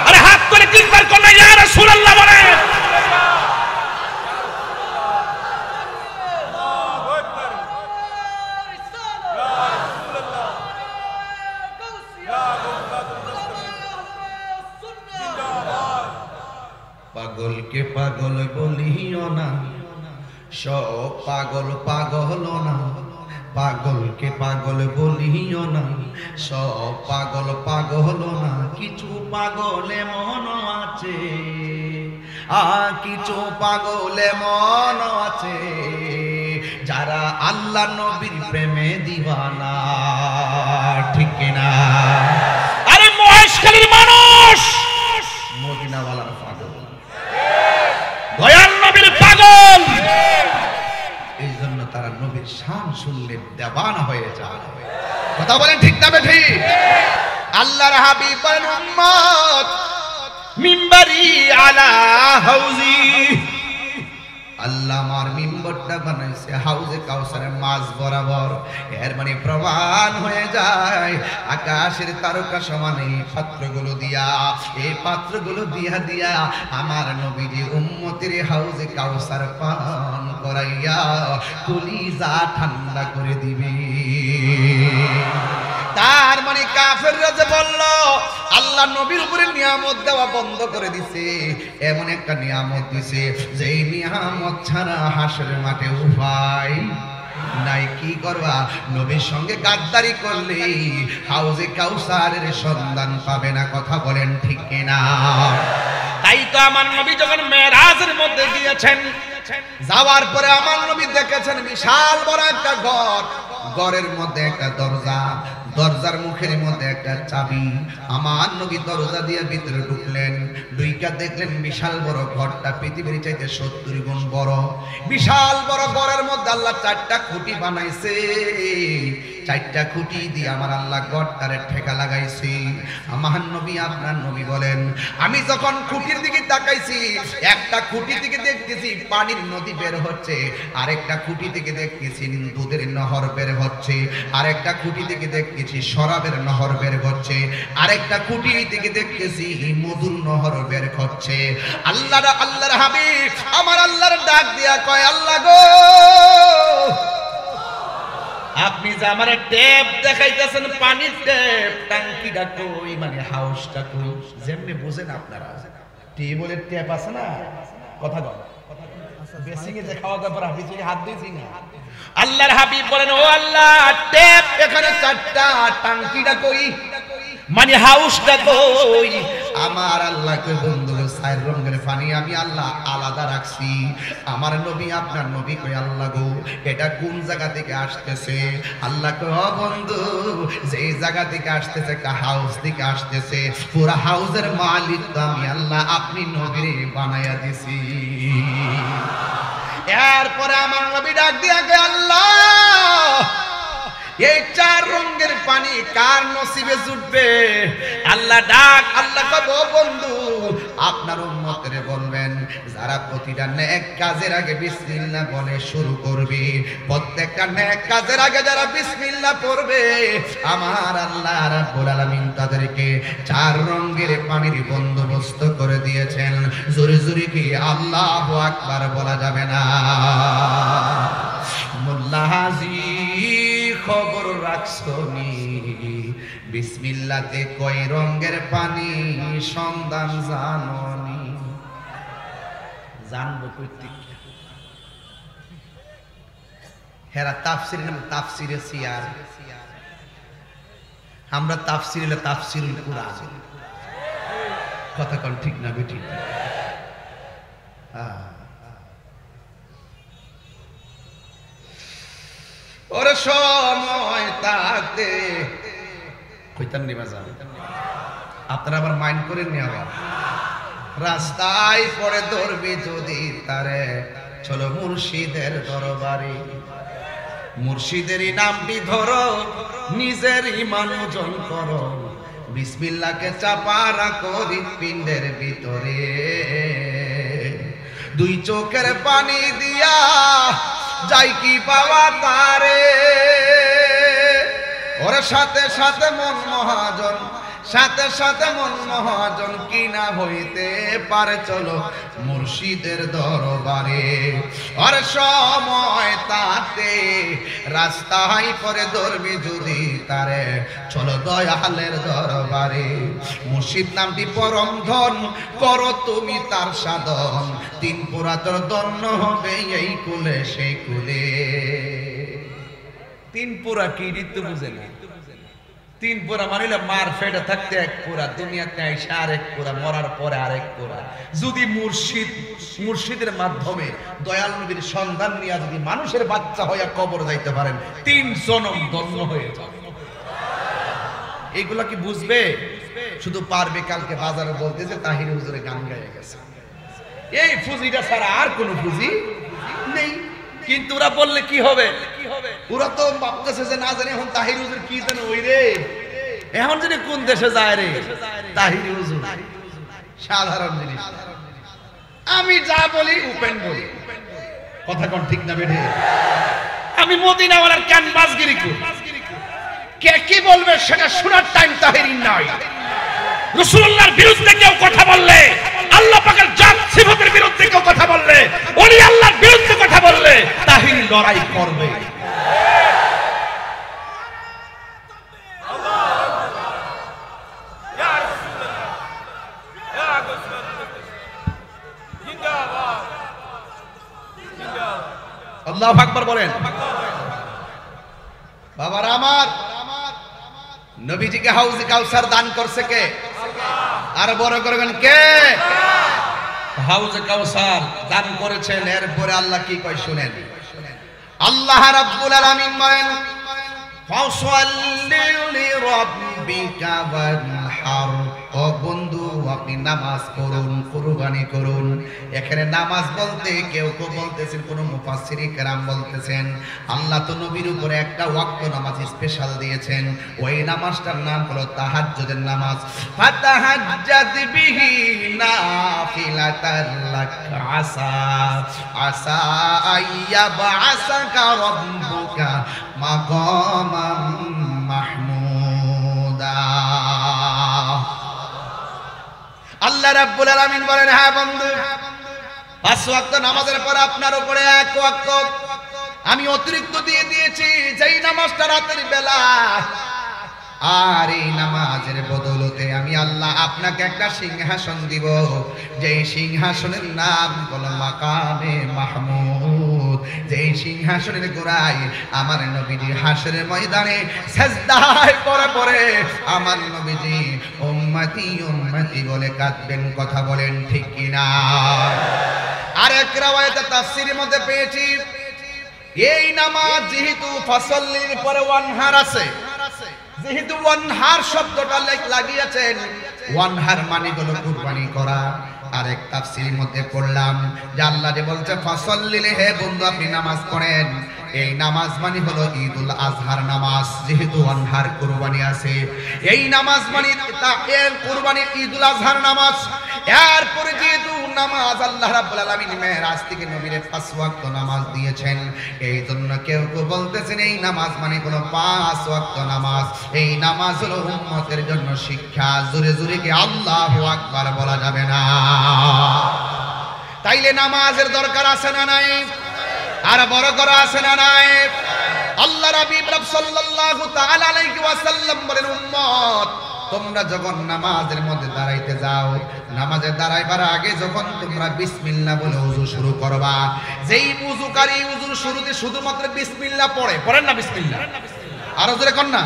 A: আরে হাত করে তিনবার কোন ইয়া রাসূলুল্লাহ বলেন। পাগলকে পাগল বলিও না, সব পাগল পাগল না, পাগলকে পাগল বলিও না, সব পাগল পাগল না, কিছু পাগল এমন আছে, কিছু পাগল এমন আছে যারা আল্লাহ নবীর প্রেমে দিওয়ানা, ঠিক কিনা? আরে মহেশখালীর মানুষ মদিনাওয়ালার পাগল, দয়াল নবীর পাগল, এই জন্য তারা নবীর শান শুনলে দেওয়ানা হয়ে যায়। কথা বলেন ঠিক না ঠিক? আল্লাহর হাবিব বলেন, উম্মত মিম্বারি আলা হাউজি, আল্লাহ আমার মিম্বরটা বানাইছে হাউজে কাউসারের মাঝ বরাবর। এর মানে প্রমাণ হয়ে যায় আকাশের তারকা সমান এই পাত্রগুলো দিয়া, এই পাত্রগুলো দিয়া দিয়া আমার নবীজি উম্মতের হাউজে কাউসার পান করাইয়া কলিজা ঠান্ডা করে দিবে। তার মানে কাফেররা যে বলল আল্লাহ নবীর উপরে নিয়ামত দেওয়া বন্ধ করে দিছে, এমন একটা নিয়ামত দিছে যেই নিয়ামত ছাড়া হাসরের মাঠে উপায় নাই। কি করবা? নবীর সঙ্গে গাদ্দারি করলে হাউজে কাউসারের সন্ধান পাবে না। কথা বলেন ঠিক কিনা? তাই তো আমার নবী যখন মেরাজের মধ্যে গিয়েছেন, যাওয়ার পরে আমার নবী দেখেছেন বিশাল বড় একটা ঘর, ঘরের মধ্যে একটা দরজা, দরজার মুখের মধ্যে একটা চাবি। আমার নবী দরজা দিয়ে ভিতরে ঢুকলেন, ঢুইকা দেখলেন বিশাল বড় ঘরটা পৃথিবীর চাইতে 70 গুণ বড়। বিশাল বড় ঘরের মধ্যে আল্লাহ 4টা খুঁটি বানাইছে, 4টা খুঁটি দিয়ে আমার আল্লাহ ঘরটারে ঠেকা লাগাইছে। আমার নবী আপনার নবী বলেন, আমি যখন খুঁটির দিকে তাকাইছি, একটা খুঁটি থেকে দেখতেছি পানির নদী বের হচ্ছে, আরেকটা খুঁটি থেকে দেখতেছি দুধের নহর বের হচ্ছে, আরেকটা খুঁটি থেকে দেখতেছি শরাবের নহর বের হচ্ছে, আরেকটা খুঁটি থেকে দেখতেছি মধুর নহর বের হচ্ছে। আল্লাহর হাবিব আমার আল্লাহর ডাক দিয়া কয়, আল্লাহ গো, আপনি যে আমার ট্যাপ দেখাইতেছেন, পানির ট্যাপ, টাঙ্কিটা কই, মানে হাউসটা কই? যেমনি বুঝেন আপনারা, টিউবওয়েলের ট্যাপ আছে না, কথা বল, বেসিংয়ে যে খাওয়া দাওয়ার পর হাফিজে হাত দিয়েছি না। আল্লাহর হাবিব বলেন, ও আল্লাহ, ট্যাপ এখানে 4টা, টাঙ্কিটা কই, মানে হাউসটা কই? আমার আল্লাহ কই, বন্ধু 4 রঙের পানি আমি আল্লাহ আলাদা রাখছি। আমার নবী আপনার নবী কই, আল্লাহ গো, এটা কোন জায়গা থেকে আসতেছে? আল্লাহ কই, ও বন্ধু, যে জায়গা থেকে আসতেছে, একটা হাউস থেকে আসতেছে, পুরো হাউসের মালিক তো আমি আল্লাহ, আপনি নবীরে বানায়া দিছি। এরপরে আমার নবী ডাক দিয়া কয়, আল্লাহ, এই 4 রঙের পানি কার নসিবে জুটবে? আল্লাহ ডাক, আল্লাহ কয়, ও বন্ধু, আপনার উম্মতরে বলবেন যারা প্রতিটা নেক কাজের আগে বিসমিল্লাহ বলে শুরু করবে, প্রত্যেকটা নেক কাজের আগে যারা বিসমিল্লাহ পড়বে, আমার আল্লাহ রাব্বুল আলামিন তাদেরকে 4 রঙের পানির বন্দোবস্ত করে দিয়েছেন। জোরে জোরে কি আল্লাহু আকবার বলা যাবে না? মোল্লা হাজী খবর রাখছনি, বিসমিল্লাহতে কয় রঙের পানি সন্ধান জাননি? জানবো কইতে হেরা তাফসীর নাম তাফসীরে সিয়ার, আমরা তাফসীর হলো তাফসীরুল কুরআন। কথা কোন ঠিক না বেঠিক? ওরে সময় তাতে কইতাম নি বাজার, আপনারা আবার মাইন্ড করেন নি? আবার রাস্তায় পড়ে ধরবি যদি তারে, চলো মুর্শিদের দরবারে, মুর্শিদেরই নামটি ধরো, নিজের ঈমান ওজন করো, বিসমিল্লাহকে চাপা রাখো হৃৎপিণ্ডের ভিতরে, 2 চোখের পানি দিয়া যাই কি পাওয়া তারে। ওর সাথে সাথে মন মহাজন, সাথে সাথে মন মহাজন, কি না হইতে পারে চলো মুর্শিদের দরবারে। আর সময় তাতে রাস্তায় পরে ধরবি যদি তারে, চলো দয়ালের দরবারে। মুর্শিদ নামটি পরম ধন, করো তুমি তার সাধন, 3 পুরা তোর ধন্য হবে এই কুলে সেই কুলে। 3 পুরা কি ঋতু বুঝে না? 3 পুরা মানিলে মার ফেটে থাকতে 1 পুরা, দুনিয়াতে আইসা আরেক পুরা, মরার পরে আরেক পুরা। যদি মুর্শিদের মাধ্যমে দয়াল নবীর সন্ধান নিয়ে যদি মানুষের বাচ্চা হইয়া কবর যাইতে পারেন, 3 জনম ধন্য হয়ে যাবে। এইগুলা কি বুঝবে? শুধু পারবে কালকে বাজারে বলতে যে তাহির হুজুরে গান গাইয়া গেছে, এই ফুজিটা ছাড়া আর কোনো ফুজি নেই। কিন্তু ওরা বললে কি হবে? ওরা তো ভাবতেছে যে না জানি এখন তাহির হুজুর কি জানে, ওই রে এখন জানি কোন দেশে যায় রে তাহির হুজুর। সাধারণ জিনিস, আমি যা বলি উপেন বলি, কথা কোন ঠিক না বেঠে? আমি মদিনাওয়ালার ক্যানভাসগিরি করি, কে কি বলবে সেটা শোনার টাইম তাহিরির নাই। রাসূলুল্লাহর বিরুদ্ধে কেউ কথা বললে, আল্লাহ পাকের জাত সিফাতের বিরুদ্ধে কেউ কথা বললে, ওলি আল্লাহর বিরুদ্ধে কথা বললে, তাহিরি লড়াই করবে। আল্লাহু আকবার বলেন। বাবারা আমার, নবীজিকে হাউজে কাউসার দান করছে কে? আর বড় করবেন কে? হাউজে কাউসার দান করেছেন। এরপরে আল্লাহ কি কয় শুনেন। আল্লাহ রাব্বুল আলামিন বলেন, ফাসাল্লি লিরাব্বিকা ওয়ানহার। ও বন্ধু, আপনি নামাজ পড়ুন, কুরবানি করুন। এখানে নামাজ বলতে কেউ কেউ বলতেছেন, কোন মুফাসসিরে কেরাম বলতেছেন আল্লাহ তো নবীর উপরে একটা ওয়াক্ত নামাজ স্পেশাল দিয়েছেন, ওই নামাজটার নাম হলো তাহাজ্জুদের নামাজ। ফাতাহাজ্জাদ বিহি নাফিলাতাল লাক আসা আসা আইয়াবআসাকা রাব্বুকা মাকামাম মাহমুদা। আল্লাহ রাব্বুল আলামিন বলেন, হ্যাঁ বন্ধু, 5 ওয়াক্ত নামাজের পর আপনার উপরে 1 ওয়াক্ত আমি অতিরিক্ত দিয়ে দিয়েছি, যেই নামাজটা রাতের বেলা। আর এই নামাজের বদৌলতে আমি আল্লাহ আপনাকে একটা সিংহাসন দিব, যেই সিংহাসনের নাম হলো মাকামে মাহমুদ। যেই সিংহাসনের গোড়ায় আমার নবীজি হাসরের ময়দানে সিজদায় পড়ে পড়ে আমার নবীজি উম্মতি উম্মতি বলে কাঁদবেন। কথা বলেন ঠিক কিনা? আর এক রাওয়ায়াতে তাফসীরের মধ্যে পেয়েছি, এই নামাজ যেহেতু ফাসাল্লির পরে ওয়ানহার আছে, যেহেতু ওয়ানহার শব্দটা লাগিয়েছেন, ওয়ানহার মানে হলো কুরবানি করা। আরেক তাফসীরের মধ্যে পড়লাম যে আল্লাহ যে বলছে ফাসাল্লি, হে বন্ধু আপনি নামাজ পড়েন, এই নামাজ মানে হলো ঈদুল আজহার নামাজ। যেহেতু ওয়ানহার কুরবানি আছে, এই নামাজ মানে তা এর কুরবানি ঈদুল আজহার নামাজ। এরপরে যেহেতু নামাজ আল্লাহ রাব্বুল আলামিন মেরাজ থেকে নবীরে 5 ওয়াক্ত নামাজ দিয়েছেন। এই জন্য কেউ কেউ বলতেছেন এই নামাজ মানে কোনো 5 ওয়াক্ত নামাজ, এই নামাজ হলো উম্মতের জন্য শিক্ষা। জোরে জোরে কি আল্লাহু আকবার বলা যাবে না? তাইলে নামাজের দরকার আছে না নাই? আর বড় করা আছে না নাই? আল্লাহ হাবিব সাল্লাল্লাহু তাআলা আলাইহি ওয়াসাল্লাম বলেন, উম্মত তোমরা যখন নামাজের মধ্যে দাঁড়াইতে যাও, নামাজে দাঁড়াইবার আগে যখন তোমরা বিসমিল্লাহ বলে ওযু শুরু করবা, যেই ওযুকারী ওযুর শুরুতে শুধুমাত্র বিসমিল্লাহ পড়েন না বিসমিল্লাহ, আর জোরে কোন না,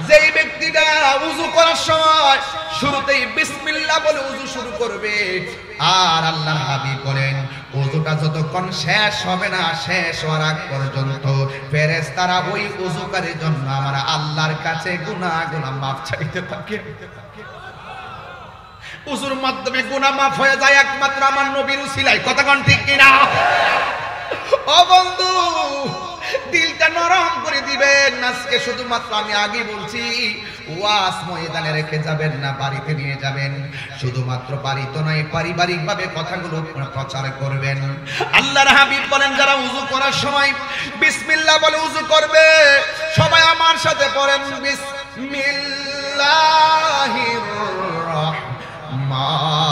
A: যেই ব্যক্তিটা ওযু করার সময় শুরুতেই বিসমিল্লাহ বলে ওযু শুরু করবে, আর আল্লাহর হাবিব বলেন ওযুটা যতক্ষণ শেষ হবে না, শেষ হওয়ার আগ পর্যন্ত ফেরেশতারা ওই ওযুকারীর জন্য আমার আল্লাহর কাছে গুনাহগুলো মাফ চাইতে থাকে। ওযুর মাধ্যমে গুনাহ মাফ হয়ে যায় একমাত্র আমার নবীর উসিলায়। কথা কোন ঠিক কিনা? ও বন্ধু, দিলটা নরম করে দিবেন। আজকে শুধুমাত্র আমি আগে বলছি, ওয়াজ ময়দানে রেখে যাবেন না, বাড়িতে নিয়ে যাবেন। শুধুমাত্র বাড়িতে নয়, পারিবারিক ভাবে কথাগুলো প্রচার করবেন। আল্লাহর হাবিব বলেন যারা ওযু করার সময় বিসমিল্লাহ বলে ওযু করবে, সবাই আমার সাথে পড়েন বিসমিল্লাহির রাহমানির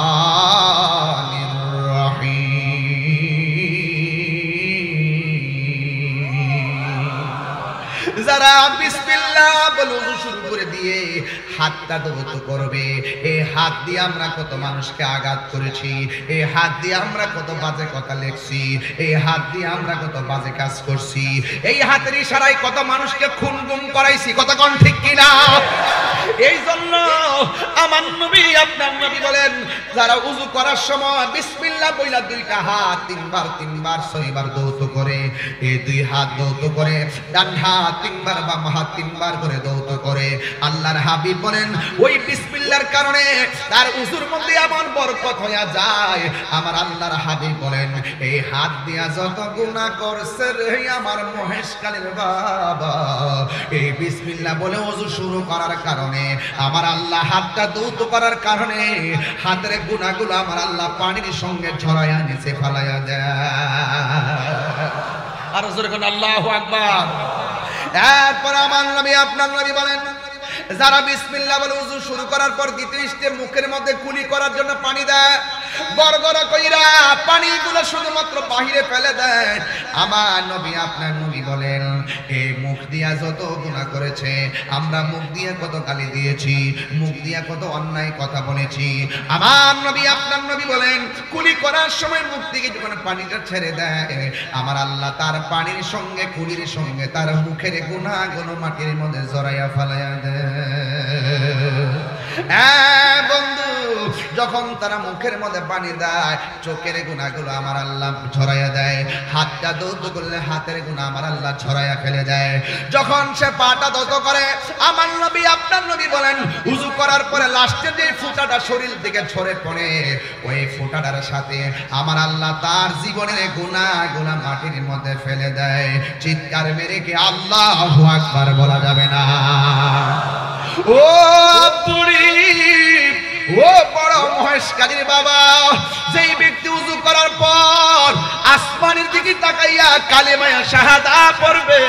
A: রাহিম। যারা বিসমিল্লাহ বলে ওযু শুরু করে দিয়ে হাতটা ধৌত করবে, এই হাত দিয়ে আমরা কত মানুষকে আঘাত করেছি, এই হাত দিয়ে আমরা কত বাজে কথা লিখছি, এই হাত দিয়ে আমরা কত বাজে কাজ করছি, এই হাতের ইশারায় কত মানুষকে খুন গুম করাইছি। কথা কোন ঠিক কিনা? এই জন্য আমার নবী আপনার নবী বলেন যারা ওযু করার সময় বিসমিল্লাহ বইলা দুইটা হাত তিনবার 6বার ধৌত করে, এই দুই হাত ধৌত করে, ডান হাত 3বার, বাম হাত 3বার করে ধৌত করে, আল্লাহর হাবিব বলেন ওই বিসমিল্লাহর কারণে তার ওযুর মধ্যে এমন বরকত হয়ে যায়। আমার আল্লাহর হাবিব বলেন এই হাত দিয়া যত গুনাহ করছে রে আমার মহেশকালীর বাবা, এই বিসমিল্লাহ বলে ওযু শুরু করার কারণে, আমার আল্লাহ হাতটা ধৌত করার কারণে হাতের গুনাহগুলো আমার আল্লাহ পানির সঙ্গে ঝরাইয়া নিচে ফেলাইয়া দেয়। আর জোরে কোন আল্লাহু আকবার। এরপর আমার নবী আপনার নবী বলেন যারা বিসমিল্লাহ বলে ওযু শুরু করার পর দ্বিতীয় স্টেপ মুখের মধ্যে কুলি করার জন্য পানি দেয়, গড়গড় কইরা পানিগুলো শুধুমাত্র বাহিরে ফেলে দেয়, আমার নবী আপনার নবী বলেন এই মুখ দিয়া যত গুনাহ করেছে, আমরা মুখ দিয়ে কত গালি দিয়েছি, মুখ দিয়া কত অন্যায় কথা বলেছি, আমার নবী আপনার নবী বলেন কুলি করার সময় মুখ থেকে যখন পানিটা ছেড়ে দেয়, আমার আল্লাহ তার পানির সঙ্গে কুলির সঙ্গে তার মুখের গুনাহগুলো মাটির মধ্যে জড়াইয়া ফেলাইয়া দেয়। বন্ধু, যখন তারা মুখের মধ্যে পানি দেয়, চোখের গুনাহগুলো আমার আল্লাহ ছড়াইয়া দেয়, হাতটা ধৌত করলে হাতের গুনাহ আমার আল্লাহ ছড়াইয়া ফেলে দেয়। যখন সে পাটা ধৌত করে, আমার নবী আপনার নবী বলেন ওযু করার পরে লাস্টের যে ফোঁটাটা শরীর থেকে ঝরে পড়ে, ওই ফোঁটাটার সাথে আমার আল্লাহ তার জীবনের গুনাহগুলো মাটির মধ্যে ফেলে দেয়। চিৎকার মেরে কি আল্লাহু আকবার বলা যাবে না? ও বুড়ি, ও বড় মহেশকালীর বাবা, যেই ব্যক্তি ওযু করার পর আসমানের দিকে তাকাইয়া কালেমা শাহাদা পড়বে,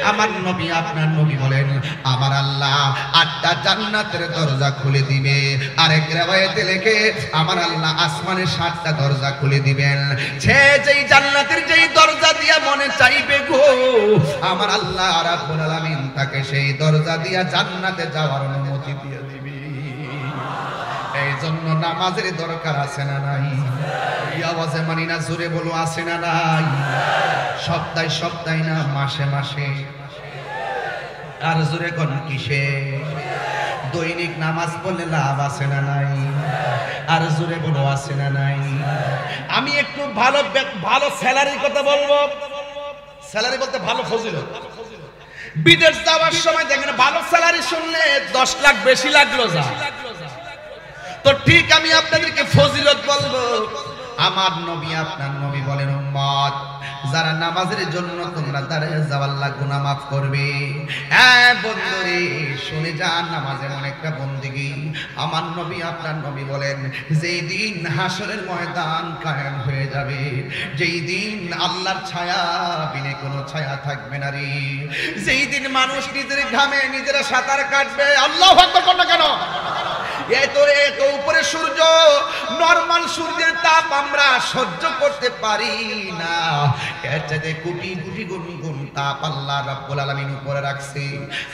A: আমার নবী আপনার নবী বলেন আমার আল্লাহ 8টা জান্নাতের দরজা খুলে দিবে। আরেক riwayate লেখে আমার আল্লাহ আসমানের 7টা দরজা খুলে দিবেন। সে যেই জান্নাতের যেই দরজা দিয়া মনে চাইবে গো, আমার আল্লাহ রাব্বুল আলামিন তাকে সেই দরজা দিয়া জান্নাতে যাওয়ার অনুমতি দিয়ে দিবে। এই জন্য নামাজের দরকার আছে না নাই? এই আওয়াজে মানি না, জোরে বলো আছে না নাই? সপ্তাহে সপ্তাহে না, মাসে মাসে, আর জোরে কোন কিসে? দৈনিক নামাজ পড়লে লাভ আছে না নাই? আর জোরে বলো আছে না নাই? আমি একটু ভালো স্যালারির কথা বলবো। স্যালারি বলতে ভালো ফজিলত। বিদেশ যাওয়ার সময় দেখেন ভালো স্যালারি শুনলে 10 লাখ বেশি লাগলো যা, তো ঠিক আমি আপনাদেরকে ফজিলত বলবো। আমার নবী আপনার নবী বলেন উম্মত যারা নামাজের জন্য তোমরা দাঁড়িয়ে যাও আল্লাহ গুনাহ মাফ করবে। বন্ধুরে শুনে যান, নামাজ এমন একটা বন্দেগী। আমার নবী আপনার নবী বলেন, যেই দিন হাসরের ময়দান কায়েম হয়ে যাবে, যেই দিন আল্লাহর ছায়া বিনে কোনো ছায়া থাকবে না রে, যেই দিন মানুষ নিজের ঘামে নিজেরা সাঁতার কাটবে। আল্লাহু আকবার কোন কেন? এত উপরে সূর্য, নরমাল সূর্যের তাপ আমরা সহ্য করতে পারি না, এর চাইতে কোটি কোটি গুণ তাপ আল্লাহ রাব্বুল আলামিন উপরে রাখছে।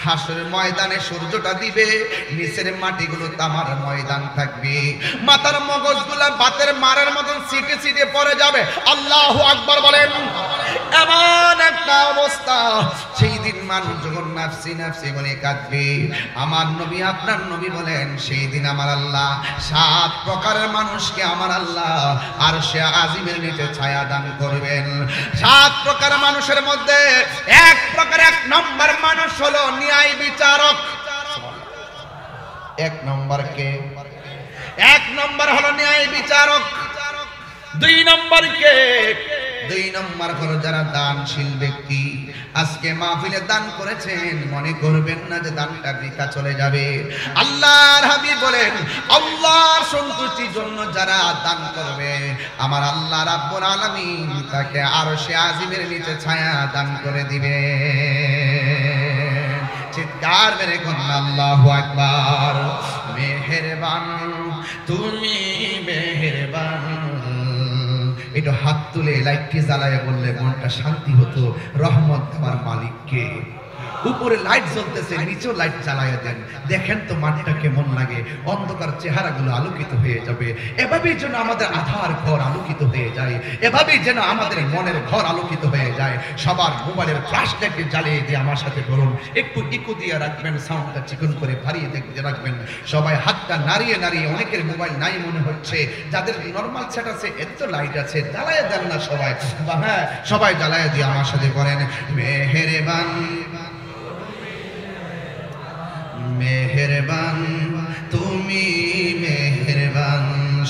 A: হাসরের ময়দানে সূর্যটা দিবে, নিচের মাটিগুলো তামার ময়দান থাকবে, মাথার মগজগুলা বাতের মারার মতন সিটে সিটে পড়ে যাবে। আল্লাহু আকবার বলেন। এমন একটা অবস্থা, সেই দিন মানুষ যখন নাফসি নাফসি বলে কাঁদবে, আমার নবী আপনার নবী বলেন, সেই দিন আমার আল্লাহ 7 প্রকারের মানুষকে আমার আল্লাহ আরশে আজিমের নিচে ছায়া দান করবেন। 7 প্রকার মানুষের মধ্যে এক নম্বর মানুষ হলো ন্যায় বিচারক। 1 নম্বর কে? 1 নম্বর হলো ন্যায় বিচারক। 2 নম্বর কে? 2 নম্বর হলো যারা দানশীল ব্যক্তি। আজকে মাহফিলে দান করেছেন, মনে করবেন না যে দানটা বৃথা চলে যাবে। আল্লাহর হাবিব বলেন, আল্লাহর সন্তুষ্টির জন্য যারা দান করবে, আমার আল্লাহ রাব্বুল আলামিন তাকে আরশে আজিমের নিচে ছায়া দান করে দিবে। চিৎকার মেরে কোন আল্লাহু আকবার। মেহেরবান তুমি মেহেরবান। একটু হাত তুলে লাইটটি জ্বালায় বললে মনটা শান্তি হতো। রহমত আমার মালিককে। উপরে লাইট জ্বলতেছে, নিচেও লাইট জ্বালায় দেন, দেখেন তো মাঠটা কেমন লাগে, অন্ধকার চেহারাগুলো আলোকিত হয়ে যাবে। এভাবেই যেন আমাদের আধার ঘর আলোকিত হয়ে যায়, এভাবেই যেন আমাদের মনের ঘর আলোকিত হয়ে যায়। সবার মোবাইলের ফ্ল্যাশ লাইট জ্বালিয়ে দিয়ে আমার সাথে বলুন, একটু ইকো দিয়ে রাখবেন, সাউন্ডটা চিকন করে ভারিয়ে দেখতে রাখবেন। সবাই হাতটা নাড়িয়ে নাড়িয়ে, অনেকের মোবাইল নাই মনে হচ্ছে, যাদের নর্মাল সেট আছে এত তো লাইট আছে, জ্বালায় দেন না সবাই। হ্যাঁ, সবাই জ্বালায় দিয়ে আমার সাথে বলেন, মেহেরবান মেহেরবান তুমি মেহেরবান।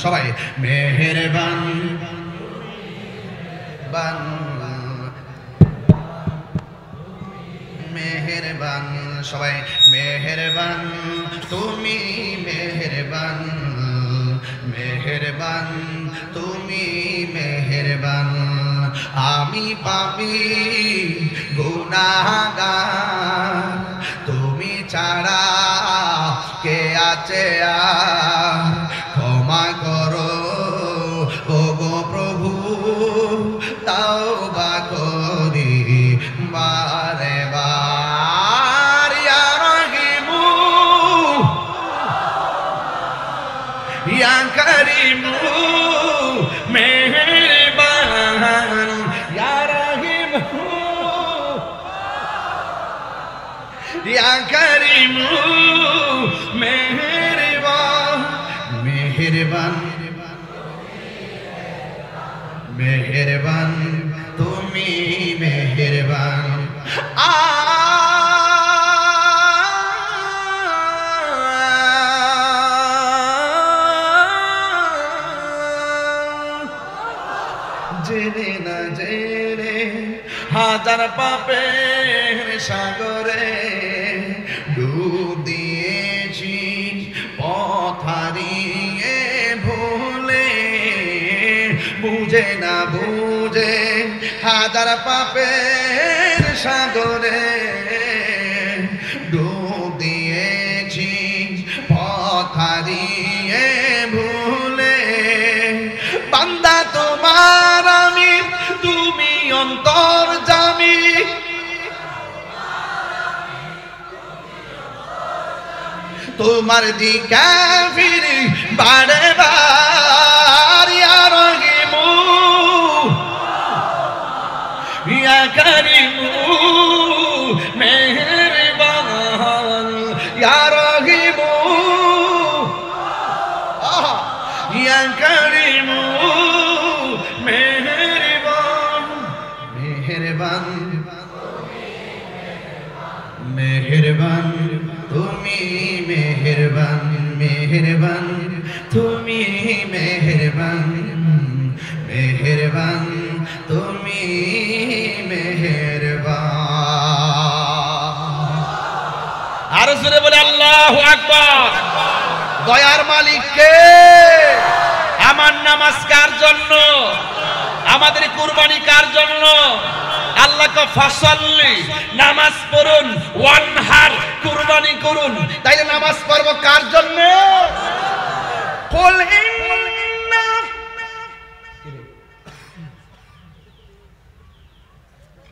A: সবাই মেহেরবান বান মেহেরবান। সবাই মেহেরবান তুমি মেহেরবান। মেহেরবান তুমি মেহেরবান। আমি পাপী গুনাহগার, তুমি ছাড়া কে আছে আর, ক্ষমা করো ওগো প্রভু, তাওবা করি বারে বার। ইয়া রাহিমু ইয়া করিমু মেহেরবান। ইয়া রাহিমু ইয়া করিমু মেহেরবান। মেহেরবান মেহেরবান তুমি মেহেরবান। জেনে না জেনে হাজার পাপের সাগরে ডুব দিয়েছি, পথ হারিয়ে ভুলে, বুঝে না বুঝে হাজার পাপের সাগরে ডুব দিয়েছি, পথ হারিয়ে ভুলে। বান্দা তোমার আমি, তুমি অন্তর্যামী, তোমার দিকে ফিরি বারে বার। ইয়া রাহিমু ইয়া করিমু মেহেরবান। ইয়া রাহিমু ইয়া করিমু মেহেরবান। মেহেরবান মেহেরবান তুমি মেহেরবান। মেহেরবান তুমি মেহেরবান। মেহেরবান তুমি মেহেরবান। আর জোরে বলে আল্লাহু আকবার। দয়ার মালিক কে? আমার নামাজ কার জন্য? আমাদের কুরবানি কার জন্য? আল্লাহকে ফাসাল্লি, নামাজ পড়ুন, ওয়ানহার, কুরবানি করুন। তাইলে নামাজ পড়ব কার জন্য? কুল ইন্না,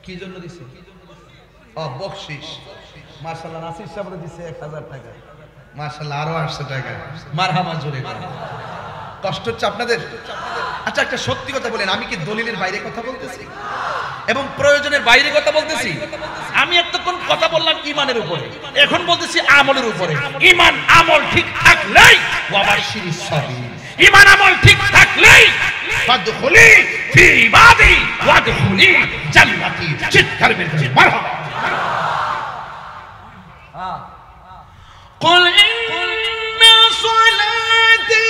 A: কি জন্য দিছে? বকশিশ। মাশাআল্লাহ, নাসির সাহেব দিছে 1000 টাকা। মাশাআল্লাহ, আরো 800 টাকা। মারহাবা জোরে করে। কষ্ট হচ্ছে আপনাদের? আচ্ছা, একটা সত্যি কথা বলেন, আমি কি দলিলের বাইরে কথা বলতেছি এবং প্রয়োজনের বাইরে কথা বলতেছি? আমি এতক্ষণ কথা বললাম ঈমানের উপরে, এখন বলতেছি আমলের উপরে। ঈমান আমল ঠিক থাকলেই ওয়াবাশিরিস সাবির, ঈমান আমল ঠিক থাকলেই ফাদখুলি ফি ইবাদি ওয়াদখুলি জান্নাতি। চিৎকার করে মারহাবা। قل إن صلاتي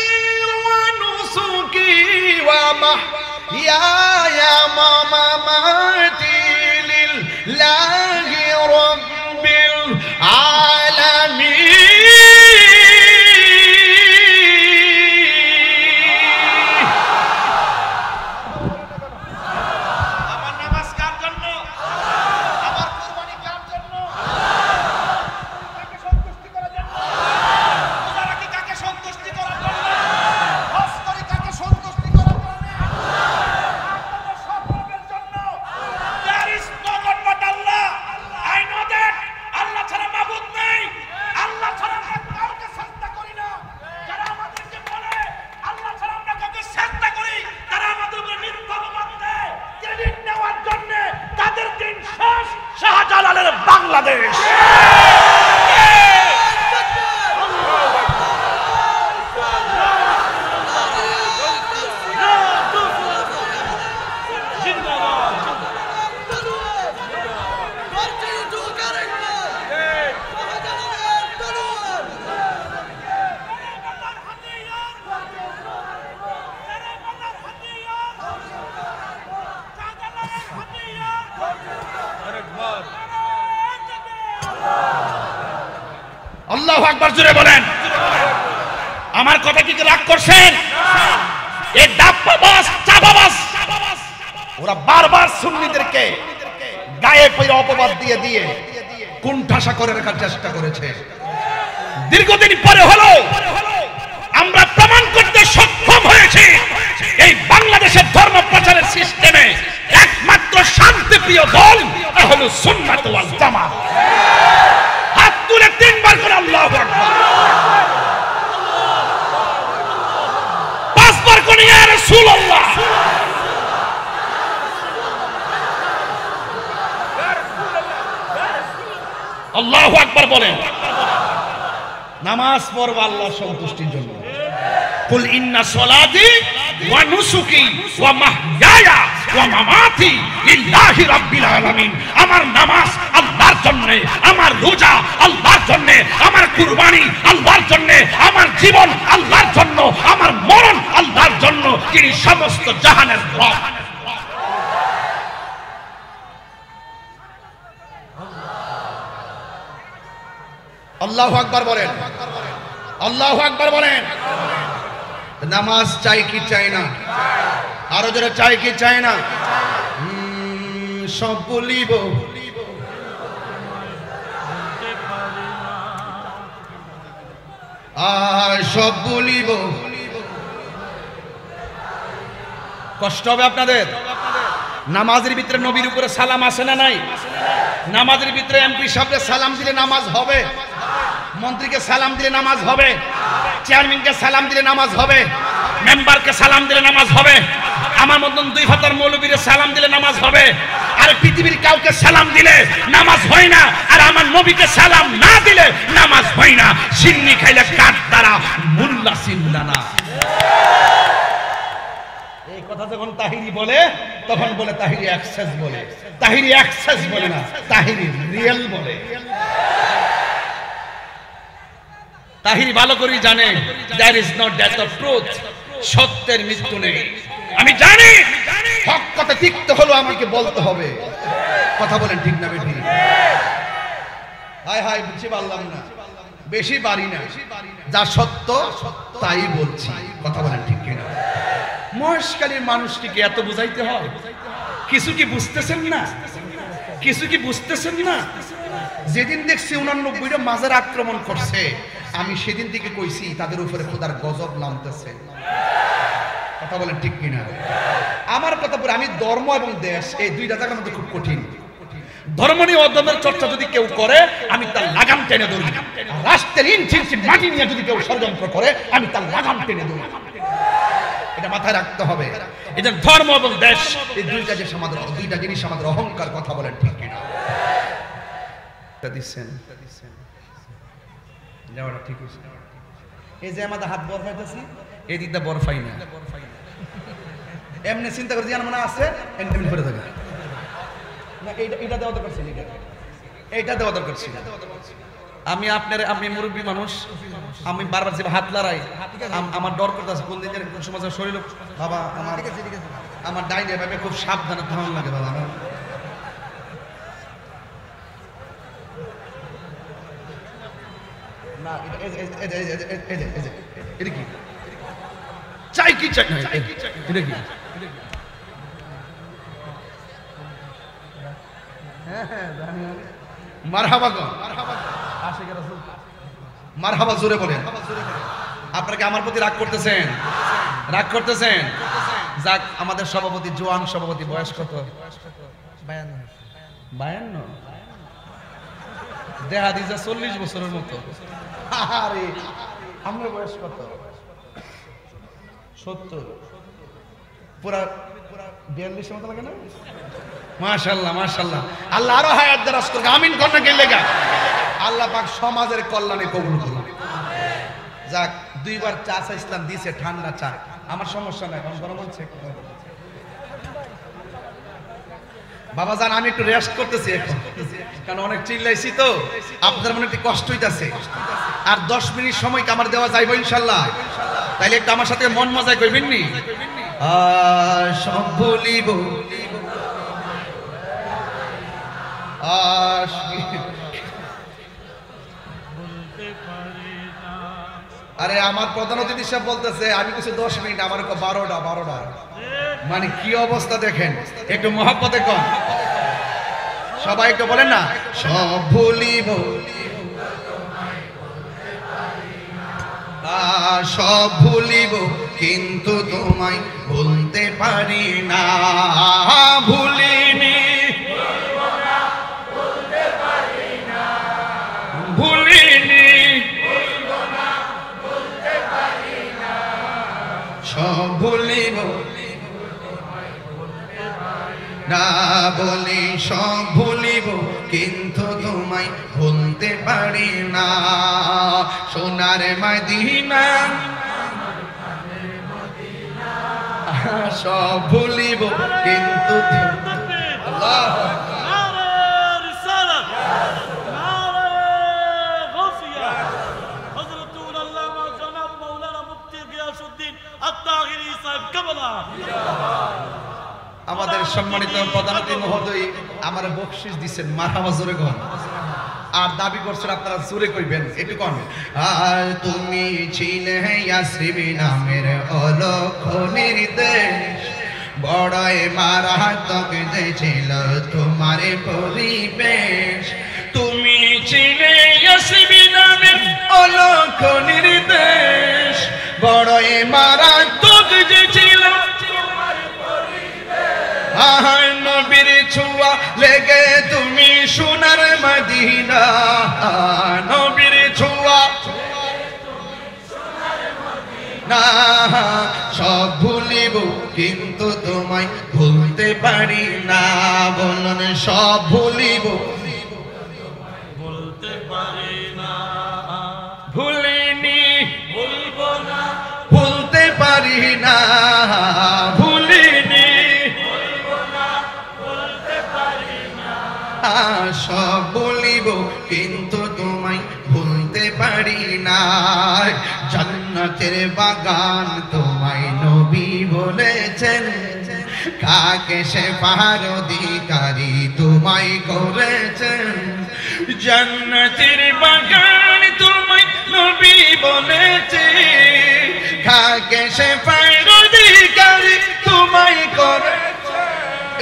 A: ونسكي ومحياي ومماتي لله رب العالمين. আমার নামাজ কার জন্য? আমার কুরবানি কার জন্য? শাহজালালের বাংলাদেশ। আল্লাহু আকবার জোরে বলেন। আমার কথা কি রাগ করছেন? এই ডাব্বাবাজ, চাপাবাজ, ওরা বারবার সুন্নিদেরকে গায়ে পড়ে অপবাদ দিয়ে দিয়ে কুণ্ঠাসা করে রাখার চেষ্টা করেছে। দীর্ঘদিন পরে হলো আমরা প্রমাণ করতে সক্ষম হয়েছি এই বাংলাদেশের ধর্ম প্রচারের সিস্টেমে একমাত্র শান্তিপ্রিয় দল আহলুস সুন্নাত ওয়াল জামাত। হাত তুলে তিনবার করে আল্লাহু আকবার, পাঁচবার করে ইয়া রাসূলুল্লাহ। আল্লাহু আকবার বলেন। নামাজ পড়ব আল্লাহর সন্তুষ্টির জন্য। কুল ইন্না সলাতি ওয়া নুসুকি ওয়া মাহইয়ায়া ওয়া মামাতি লিল্লাহি রাব্বিল আলামিন। আমার নামাজ আল্লাহর জন্য, আমার রোজা আল্লাহর জন্য, আমার কুরবানি আল্লাহর জন্য, আমার জীবন আল্লাহর জন্য, আমার মরণ আল্লাহর জন্য, যিনি সমস্ত জাহানের রব। আল্লাহু আকবার বলেন, আল্লাহু আকবার বলেন। নামাজ চাই কি চাই না? আরো যারা চাই কি চাই না? সব বলিব, আর সব বলিব। কষ্ট হবে আপনাদের। নামাজের ভিতরে নবীর উপরে সালাম আসে না নাই? নামাজের ভিতরে এমপি সাহেবকে সালাম দিলে নামাজ হবে, মন্ত্রীকে সালাম দিলে নামাজ হবে, চেয়ারম্যানকে সালাম দিলে নামাজ হবে, মেম্বারকে সালাম দিলে নামাজ হবে, আমার মতন দুই ফাতার মৌলবীরে সালাম দিলে নামাজ হবে। আর পৃথিবীর কাউকে সালাম দিলে নামাজ হয় না, আর আমার নবীকে সালাম না দিলে নামাজ হয় না। সিন্নি খাইলে কাঠ দ্বারা, মুল্লা সিল্লা না। এই কথা যখন তাহিরি বলে তখন বলে তাহিরি অ্যাক্সেস বলে, তাহিরি অ্যাক্সেস বলে না, তাহিরি রিয়েল বলে। তাহিরি ভালো করে জানে there is no death of truth, সত্যের মৃত্যু নেই। আমি জানি হক কথা তিক্ত হলো আমাকে বলতে হবে। কথা বলেন ঠিক না বেঠিক? হায় হায় বুঝতে পারলাম না। বেশি বাড়ি না, যা সত্য তাই বলছি, কথা বলেন ঠিক কিনা? মহেশখালীর মানুষটিকে এত বুঝাইতে হয়? কিছু কি বুঝতেছেন না? কিছু কি বুঝতেছেন না? যেদিন দেখছি 89টা মাজার আক্রমণ করছে, আমি সেদিন থেকে কইছি তাদের উপরে খোদার গজব নামতেছে, কথা বলেন ঠিক কিনা? আমার কথা বলে, আমি ধর্ম এবং দেশ এই দুইটা জায়গার মধ্যে খুব কঠিন। ধর্ম নিয়ে অধর্মের চর্চা যদি কেউ করে, আমি তার লাগাম টেনে ধরি। রাষ্ট্রের ইঞ্চি ইঞ্চি মাটি নিয়ে যদি কেউ ষড়যন্ত্র করে, আমি তার লাগাম টেনে ধরি। এটা মাথায় রাখতে হবে। এই যে ধর্ম এবং দেশ, এই দুইটা জিনিস আমাদের অহংকার, কথা বলেন ঠিক কিনা? দিচ্ছেন যাওয়াটা ঠিক হয়েছে। এই যে আমাদের হাত বরফ হইতেছি, এই দিকটা বরফাই না, এমনি চিন্তা করে জানা মনে আছে এমনি করে থাকে না। এইটা দেওয়া দরকার ছিল, এইটা দেওয়া দরকার ছিল। আপনি মুরব্বী মানুষ, আমি বারবার যে হাত লড়াই, আমার ডর করতেছে কোন দিন কোন সময় শরীর। বাবা আমার ডাইনে ভাবে খুব সাবধানে ধারণ লাগে বাবা। না এটা কি চাই কি চাই, এটা কি? মারহাবা গো, আশিকের রাসূল মারহাবা জোরে বলেন। আপনারা কি আমার প্রতি রাগ করতেছেন? রাগ করতেছেন? যাক, আমাদের সভাপতি, জোয়ান সভাপতি, বয়স কত? 52। দেহা দিজা 40 বছরের মতো। আরে আমার বয়স কত? 70। পুরা 42 মতো লাগে না? মাশাআল্লাহ মাশাআল্লাহ, আল্লাহ আরো হায়াত দারাজ করুক, আমিন কোন কে লাগা। আল্লাহ পাক সমাজের কল্যাণে কবুল করুন। যাক, দুইবার চা চাইছিলাম, দিছে ঠান্ডা চা, আমার সমস্যা নাই, কারণ গরম হচ্ছে। বাবা জান, আমি একটু রেস্ট করতেছি এখন, কারণ অনেক চিল্লাইছি তো, আপনাদের মনে একটু কষ্ট হইতাছে। আর 10 মিনিট সময় আমার দেওয়া যাইব ইনশাআল্লাহ। তাইলে একটু আমার সাথে মন মজাই কইবেন নি? সব ভুলিব, আরে আমার প্রধান অতিথি সাহেব বলতেছে আমি কিছু 10 মিনিট, আমার 12টা। মানে কি অবস্থা দেখেন, একটু মহব্বতে কন সবাই, একটু বলেন না, সব ভুলিব, সব ভুলিব কিন্তু তোমায় ভুলতে পারি না। ভুলিনি, ভুলিনি, সব ভুলিব না, বলি সব ভুলিব কিন্তু তোমায় ভুলতে পারি না। সোনার মদিনা সব ভুলিব কিন্তু আল্লাহ আমাদের সম্মানিত প্রধান অতিথি মহোদয় আমার বকশিশ দিচ্ছেন, মারহাবা জোরে কন। আর দাবি করছেন আপনারা জোরে কইবেন, একটু কন। আর তুমি ছিলে ইয়াসরিব নামের অলক্ষ নির্দেশ, বড়ই মারাত্মক যে ছিল তোমার পরিবেশ। তুমি ছিলে ইয়াসরিব নামের অলক্ষ নির্দেশ, বড়ই মারাত্মক যে ছিল নবীর ছোঁয়া লেগে তুমি সোনার মদিনা। নবীর ছোঁয়া না, সব ভুলিব কিন্তু তোমায় ভুলতে পারি না। বলুন সব ভুলিব, বলতে পারি না। ভুলিনি, ভুলব না, ভুলতে পারি না। ভুলিনি, সব বলিব কিন্তু তোমায় ভুলতে পারি না। জান্নাতের বাগান তোমায় নবী বলেছেন, কাকে সে পাহাড় অধিকারী তোমায় করেছেন। জান্নাতের বাগান তোমায় বলেছে থাকে সে পায়ের অধিকারী তোমায় করেছে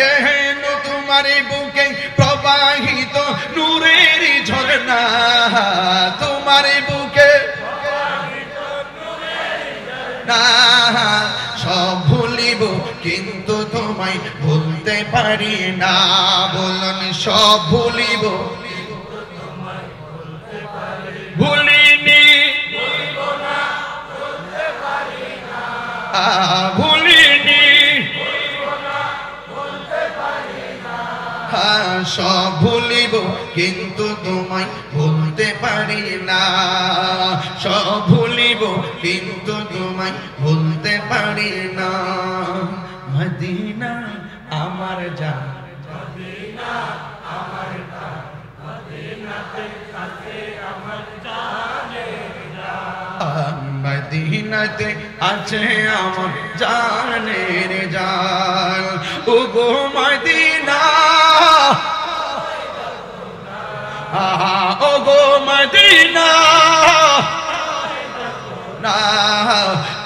A: এহেন তোমার বুকে প্রবাহিত নূরের ঝরনা তোমার বুকে না সব ভুলিব কিন্তু তোমায় ভুলতে পারি না বলুন সব ভুলিব ভুলিনি ভুলিনি সব ভুলিব কিন্তু তোমায় ভুলতে পারি না সব ভুলিব কিন্তু তোমায় ভুলতে পারি না মদিনা আমার জান মদিনা আমার জান মদিনাতে আছে আমার জানের জান মদিনাতে আছে আমার জানের জান ওগো মদিনা ওগো মদিনা না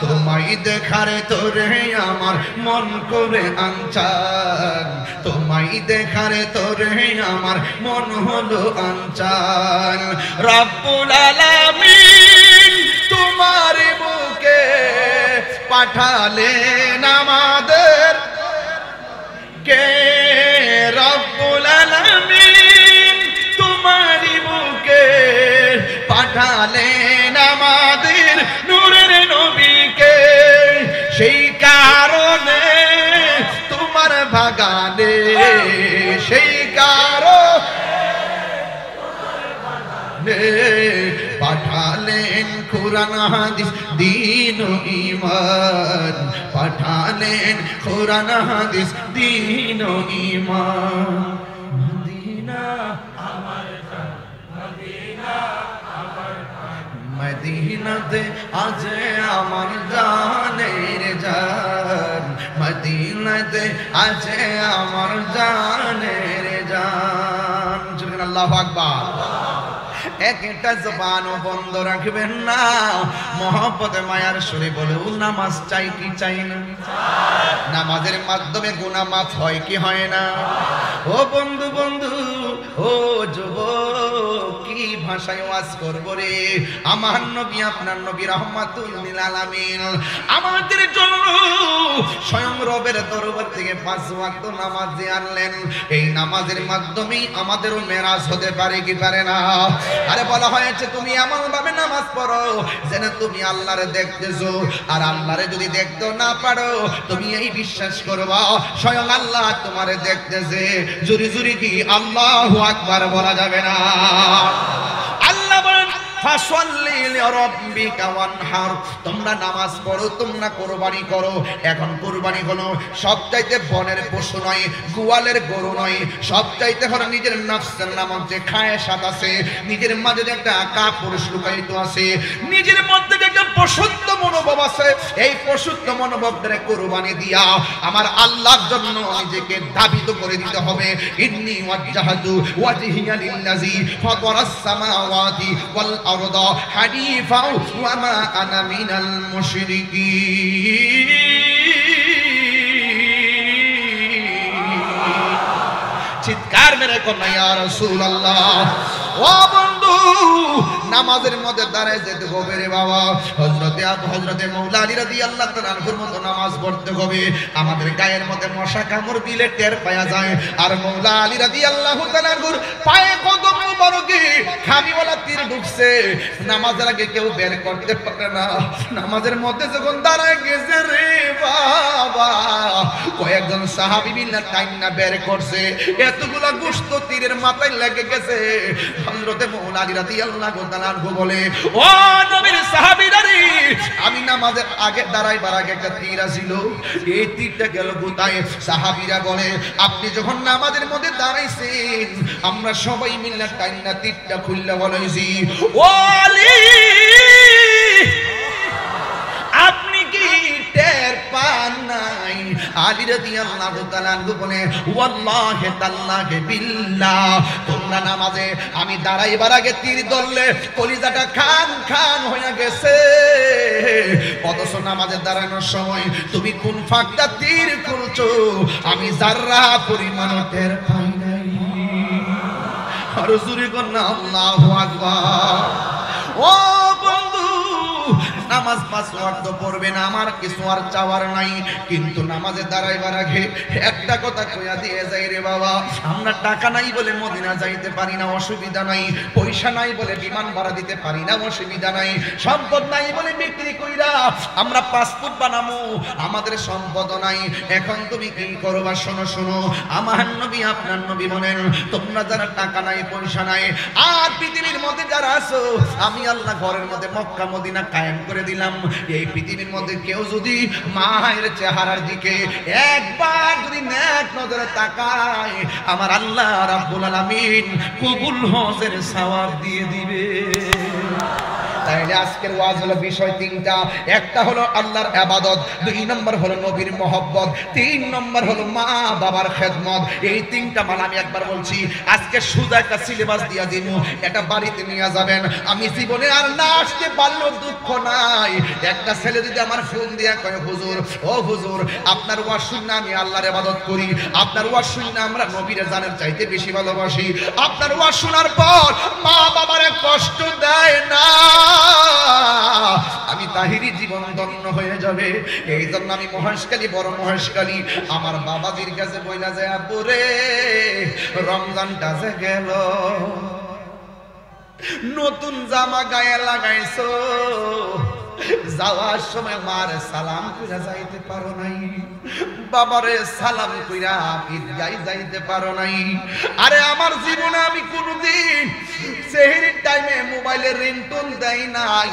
A: তোমায় দেখার তোরে আমার মন করে আনচান তোমায় দেখার তোরে আমার মন হলো আনচান রব্বুল আলামিন তোমার বুকে পাঠালেন আমাদের কে রব্বুল আলামিন তোমার বুকে পাঠালেন আমাদের নূরের নবীকে সেই কারণে তোমার বাগানে সেই কারণে পাঠালেন কুরআন হাদিস দ্বীন ও ঈমান পাঠালেন কুরআন হাদিস দ্বীন ও ঈমান মদিনা আমার জান মদিনা আমার জান মদিনাতে আছে আমার জানের জান মদিনাতে আছে আমার জানের জান জোরে আল্লাহু আকবার একটা জবান বন্ধ রাখবেন না মহব্বতে মায়ার সুরে বলে নামাজ চাই কি চাই না নামাজের মাধ্যমে গুনাহ মাফ হয় কি হয় না ও বন্ধু বন্ধু ও যুবক কি ভাষায় ওয়াজ করব রে আমার নবী আপনার নবী রাহমাতুল লিল আলামিন আমাদের জন্য স্বয়ং রবের দরবার থেকে 5 ওয়াক্ত নামাজ দিয়ে আনলেন এই নামাজের মাধ্যমেই আমাদেরও মেরাজ হতে পারে কি পারে না আরে বলা হয়েছে তুমি এমন ভাবে নামাজ পড়ো যেন তুমি আল্লাহরে দেখতেছো আর আল্লাহরে যদি দেখতে না পারো তুমি এই বিশ্বাস করবা স্বয়ং আল্লাহ তোমারে দেখতেছে জোরে জোরে কি আল্লাহু আকবার বলা যাবে না আল্লাহ বলেন ফাসাল্লি লিরাব্বিকা ওয়ানহার তোমরা নামাজ পড়ো তোমরা কুরবানি করো এখন কুরবানি হলো সবচাইতে বনের পশু নয় গোয়ালের গরু নয় সবচাইতে হলো নিজের নফসের নামক যে খায়েশাত আছে নিজের মাঝে যে একটা কাপুরুষ লুকায়িত আছে নিজের মধ্যে যে একটা পশুত্ব মনোভাব আছে এই পশুত্ব মনোভাবটারে কুরবানি দিয়া আমার আল্লাহর জন্য নিজেকে দাবিত করে দিতে হবে ইন্নী ওয়াজ্জাহাতু ওয়াজহিয়া লিল্লাযী ফাতারাস সামাওয়াতি ওয়াল আরদ হানিফা ওয়া মা আনা মিনাল মুশরিকিন চিৎকার মেরে কোনা ইয়া রাসূলুল্লাহ ও বন্ধু নামাজের মধ্যে দাঁড়ায় যেতে হবে রে বাবা হযরতে মাওলা আলী রাদিয়াল্লাহু তাআলা আনহুর মতো নামাজ পড়তে হবে আমাদের গায়ের মধ্যে মশা কামড় দিলে টের পাওয়া যায় আর মাওলা আলী রাদিয়াল্লাহু তাআলা আনহুর পায়ে কদম মুবারকে খামিওয়ালা তীর ঢুকছে নামাজের আগে কেউ বের করতে পারে না নামাজের মধ্যে যখন দাঁড়ায় গেছে রে বাবা কয়েকজন সাহাবী মিলে টাইনা বের করছে এতগুলা গোশত তীরের মাথায় লেগে গেছে হযরতে মাওলা আলী রাদিয়াল্লাহু তাআলা আনহু বলে ও নবীর সাহাবীরা রে আমি নামাজের আগে দাঁড়াইবার আগে একটা তীর ছিল এই তীরটা গেল কোথায় সাহাবীরা বলে আপনি যখন নামাজের মধ্যে দাঁড়াইছেন আমরা সবাই মিলে টাইনা তীরটা খুললা বলেছি ও আলী আপনি কি টের পান নাই আলী রাদিয়াল্লাহু রাদিয়াল্লাহু তাআলা আনহু বলে ওয়াল্লাহি তাআল্লাহি বিল্লাহ তোমরা নামাজে আমি দাঁড়াইবার আগে তীর ধরলে কলিজাটা খান খান হয়ে গেছে অথচ নামাজে দাঁড়ানোর সময় তুমি কোন ফাঁকটা তীর খুলছো আমি যাররা পরিমাণ টের পাই নাই আর জোরে কন্না আল্লাহু আকবার ও বন্ধু নামাজ পাঁচ ওয়াক্ত পড়বে না আমার কিছু আর চাওয়ার নাই কিন্তু নামাজে দাঁড়াইবার আগে একটা কথা কইয়া দিয়ে যাই রে বাবা আমরা টাকা নাই বলে মদিনা যাইতে পারি না অসুবিধা নাই পয়সা নাই বলে বিমান ভাড়া দিতে পারি না অসুবিধা নাই সম্পদ নাই বলে বিক্রি কইরা আমরা পাসপোর্ট বানামু আমাদের সম্পদ নাই এখন তুমি কি করবা শোনো শোনো আমার নবী আপনার নবী বলেন তোমরা যারা টাকা নাই পয়সা নাই আর পৃথিবীর মধ্যে যারা আছো আমি আল্লাহ ঘরের মধ্যে মক্কা মদিনা কায়েম করে দিলাম এই পৃথিবীর মধ্যে কেউ যদি মায়ের চেহারার দিকে একবার যদি নেক নজরে তাকায় আমার আল্লাহ রাব্বুল আলামিন কবুল হজের সওয়াব দিয়ে দিবে তাইলে আজকের ওয়াজ হলো বিষয় তিনটা একটা হলো আল্লাহর ইবাদত দুই নম্বর হলো নবীর মহব্বত তিন নম্বর হলো মা বাবার খেদমত এই তিনটা মান আমি একবার বলছি আজকে সুজা একটা সিলেবাস দিয়া দিব এটা বাড়িতে নিয়ে যাবেন আমি জীবনে আর না আসতে পারলেও দুঃখ নাই একটা ছেলে যদি আমার ফোন দিয়া কয় হুজুর ও হুজুর আপনার ওয়াজ শুনে আমি আল্লাহর ইবাদত করি আপনার ওয়াজ শুনে আমরা নবীর জানের চাইতে বেশি ভালোবাসি আপনার ওয়াজ শোনার পর মা বাবারে কষ্ট দেয় না আমি তাহিরি জীবন ধন্য হয়ে যাবে এই জন্য আমি মহেশখালী বড় মহেশখালী আমার বাবাজির কাছে বইলা যায় পরে রমজানটা যে গেল নতুন জামা গায়ে লাগাইছো যাওয়ার সময় মার সালাম কইরা যাইতে পারো নাই বাবারে সালাম কইরা ঈদগায় যাইতে পারো নাই আরে আমার জীবনে আমি কোনদিন সেহরির টাইমে মোবাইলে রিংটোন দেই নাই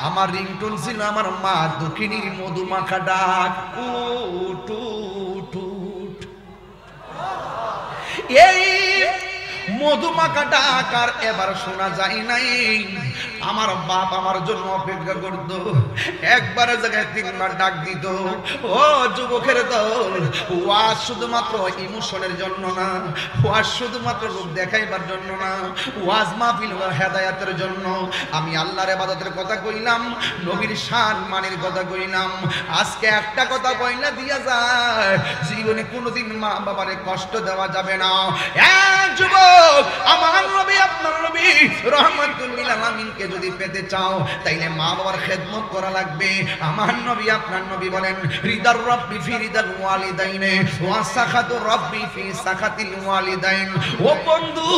A: আমার রিংটোন ছিল আমার মা দক্ষিণীর মধুমাখা ডাক উট উট উট এই মধুমাখা ডাক আর এবার শোনা যায় নাই আমার বাপ আমার জন্য অপেক্ষা করত একবার জায়গায় তিনবার ডাক দিত ও যুবকের দল ওয়াজ শুধুমাত্র ইমোশনের জন্য না ওয়াজ শুধুমাত্র লোক দেখাইবার জন্য না ওয়াজ মাহফিল ও হেদায়েতের জন্য আমি আল্লাহর ইবাদতের কথা কইলাম নবীর শান মানের কথা কইলাম আজকে একটা কথা কইলা দিয়া যায় জীবনে কোনোদিন মা বাবারে কষ্ট দেওয়া যাবে না এক যুবক আমার নবী আপনার নবী রহমাতুল লিল আলামিনকে যদি পেতে চাও তাইলে মা বাবার খেদমত করা লাগবে আমার নবী আপনার নবী বলেন রিদার রব্বি ফি রিদাল ওয়ালিদাইনে ওয়া সাখাতুর রব্বি ফি সাখাতিল ওয়ালিদাইন ও বন্ধু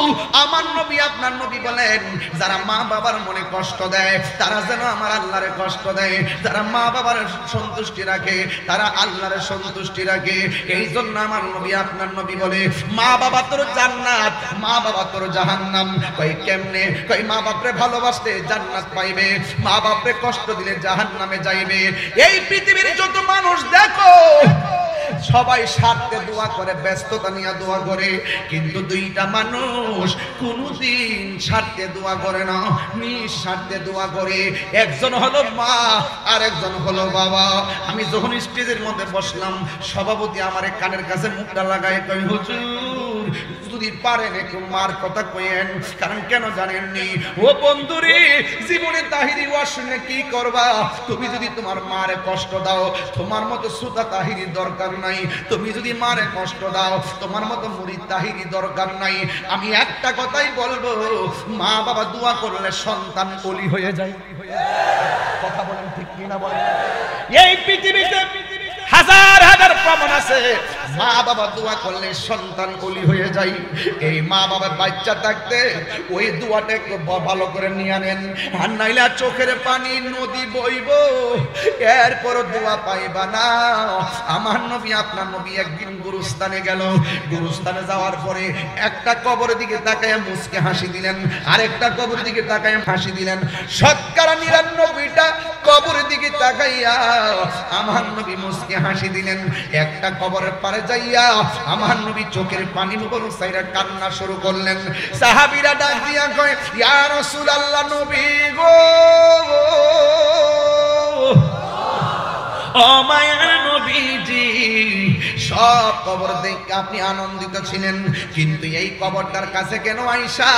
A: আমার নবী আপনার নবী বলেন যারা মা বাবার মনে কষ্ট দেয় তারা যেন আমার আল্লাহরে কষ্ট দেয় যারা মা বাবার সন্তুষ্টি রাখে তারা আল্লাহরে সন্তুষ্টি রাখে এই জন্য আমার নবী আপনার নবী বলে মা বাবা তোর জান্নাত মা বাবা তোর জাহান্নাম কই কেমনে কই মা বাপরে ভালোবাসতে জান্নাত পাইবে মা বাপরে কষ্ট দিলে জাহান্নামে যাইবে এই পৃথিবীর যত মানুষ দেখো সবাই স্বার্থে দোয়া করে ব্যস্ততা নিয়ে দোয়া করে কিন্তু দুইটা মানুষ কোনদিন স্বার্থে দোয়া করে না নিঃস্বার্থে দোয়া করে একজন হলো মা আর একজন হলো বাবা আমি যখন স্টেজের মধ্যে বসলাম সভাপতি আমার কানের কাছে মুখটা লাগায় কই হুজুর যদি পারেন একটু মার কথা কইেন কারণ কেন জানেননি ও বন্ধুরে জীবনে তাহিরি ওয়াজ শুনে কি করবা তুমি যদি তোমার মারে কষ্ট দাও তোমার মতো সুতা তাহিরি দরকার নাই তুমি যদি মারে কষ্ট দাও তোমার মতো মুরিদ তাহিরি দরকার নাই আমি একটা কথাই বলবো মা বাবা দোয়া করলে সন্তান ওলি হয়ে যায় কথা বলেন ঠিক কি না বলেন এই পৃথিবীতে হাজার হাজার প্রমাণ আছে মা বাবা দোয়া করলে সন্তান ওলি হয়ে যায় এই মা বাবার বাচ্চা থাকতে ওই দোয়াটা একটু ভালো করে নিয়ে আনেন আর নাইলে চোখের পানি নদী বইব এরপর দোয়া পাইবা না আমার নবী আপনার নবী একদিন গুরুস্থানে গেল গুরুস্থানে যাওয়ার পরে একটা কবরের দিকে তাকায় মুচকে হাসি দিলেন আরেকটা কবরের দিকে তাকায় হাসি দিলেন শতকরা ৯৯টা কবরের দিকে তাকাইয়া আমার নবী মুচকে হাসি দিলেন একটা কবরের পারে যাইয়া আমার নবী চোখের পানি মুখর সাইরা কান্না শুরু করলেন সাহাবীরা ডাক দিয়া কয় ইয়া রাসূলুল্লাহ নবী গো ও মায়ার নবীজি সব কবর দেখে আপনি আনন্দিত ছিলেন, কিন্তু এই কবরটার কাছে কেন আইসা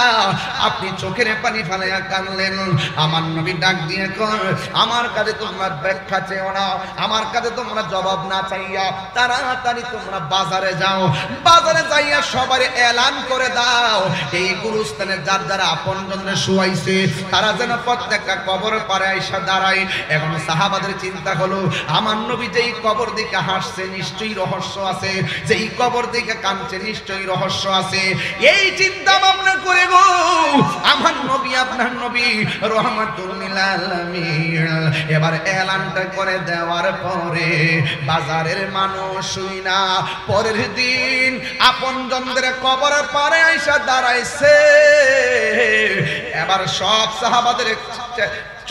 A: আপনি চোখের পানি ফেলাইয়া কাঁদলেন? আমার নবী ডাক দিয়ে কয়, আমার কাছে তোমরা ব্যাখ্যা চেও না, আমার কাছে তোমরা জবাব না চাইয়া তাড়াতাড়ি তোমরা বাজারে যাও, বাজারে যাইয়া সবারে এলান করে দাও এই গুরুস্থানে যার যারা আপনজনদের শুয়াইছে তারা যেন প্রত্যেকটা কবর পারে আইসা দাঁড়ায়। এখন সাহাবাদের চিন্তা হলো, আমার নবী যেই কবর দিকে হাসছে নিশ্চয়ই রহস্য আছে, যেই কবর দিকে কাঁদছে নিশ্চয়ই রহস্য আছে। এই চিন্তা ভাবনা করে গো আমার নবী, আপনার নবী রহমাতুল লিল আলামিন এবার এলানটা করে দেওয়ার পরে বাজারের মানুষ শুই না পরের দিন আপনজনদের কবরের পারে আইসা দাঁড়াইছে। এবার সব সাহাবাদের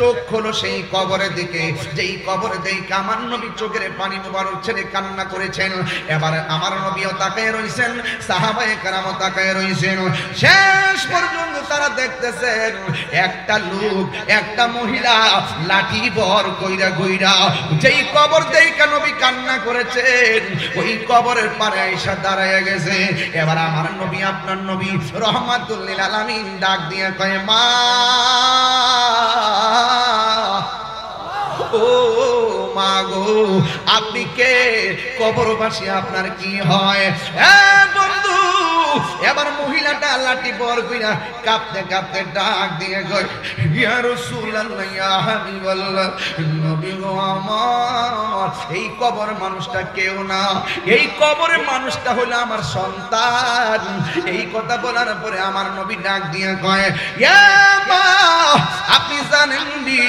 A: চোখ হলো সেই কবরের দিকে, যেই কবর দেখে আমার নবী চোখের পানি মুবারক ছেড়ে কান্না করেছেন। এবার আমার নবীও তাকায় রইছেন, সাহাবায়ে কেরামও তাকায় রইছেন। শেষ পর্যন্ত তারা দেখতেছেন একটা লোক, একটা মহিলা লাঠি বর কইরা কইরা যেই কবর দেখে নবী কান্না করেছেন ওই কবরের পারে আইসা দাঁড়ায় গেছে। এবার আমার নবী, আপনার নবী রহমাতুল লিল আলামিন ডাক দিয়ে কয়, মা ও মা গো, আপনি কে? কবরবাসী আপনার কি হয়? বন্ধু, এবার মহিলাটা লাঠি বর কইরা কাঁপতে কাঁপতে ডাক দিয়ে কয়, ইয়া রাসূলুল্লাহ, ইয়া হাবিবাল্লাহ, নবী গো আমার, এই কবর মানুষটা কেউ না, এই কবরের মানুষটা হলো আমার সন্তান। এই কথা বলার পরে আমার নবী ডাক দিয়ে কয়, ইয়া মা, আপনি জানেন নি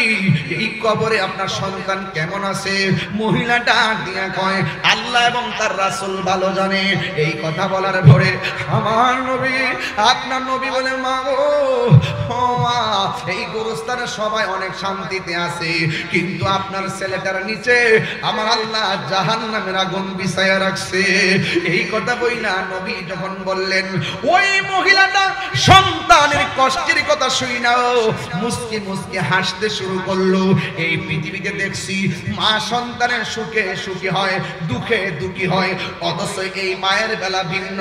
A: এই কবরে আপনার সন্তান কেমন আছে? মহিলা ডাক দিয়ে কয়, আল্লাহ এবং তার রাসূল ভালো জানে। এই কথা বলার পরে আমার নবী, আপনার নবী বলে, মা গো, ও মা, এই গোরস্থানে সবাই অনেক শান্তিতে আছে, কিন্তু আপনার ছেলেটার নিচে আমার আল্লাহ জাহান্নামের আগুন বিছায়া রাখছে। এই কথা বইলা নবী যখন বললেন, ওই মহিলাটা সন্তানের কষ্টের কথা শুই না মুস্কি মুস্কি হাসতে শুরু করলো। এই পৃথিবীতে দেখছি মা সন্তানের সুখে সুখী হয়, দুঃখে দুঃখী হয়, অথচ এই মায়ের বেলা ভিন্ন।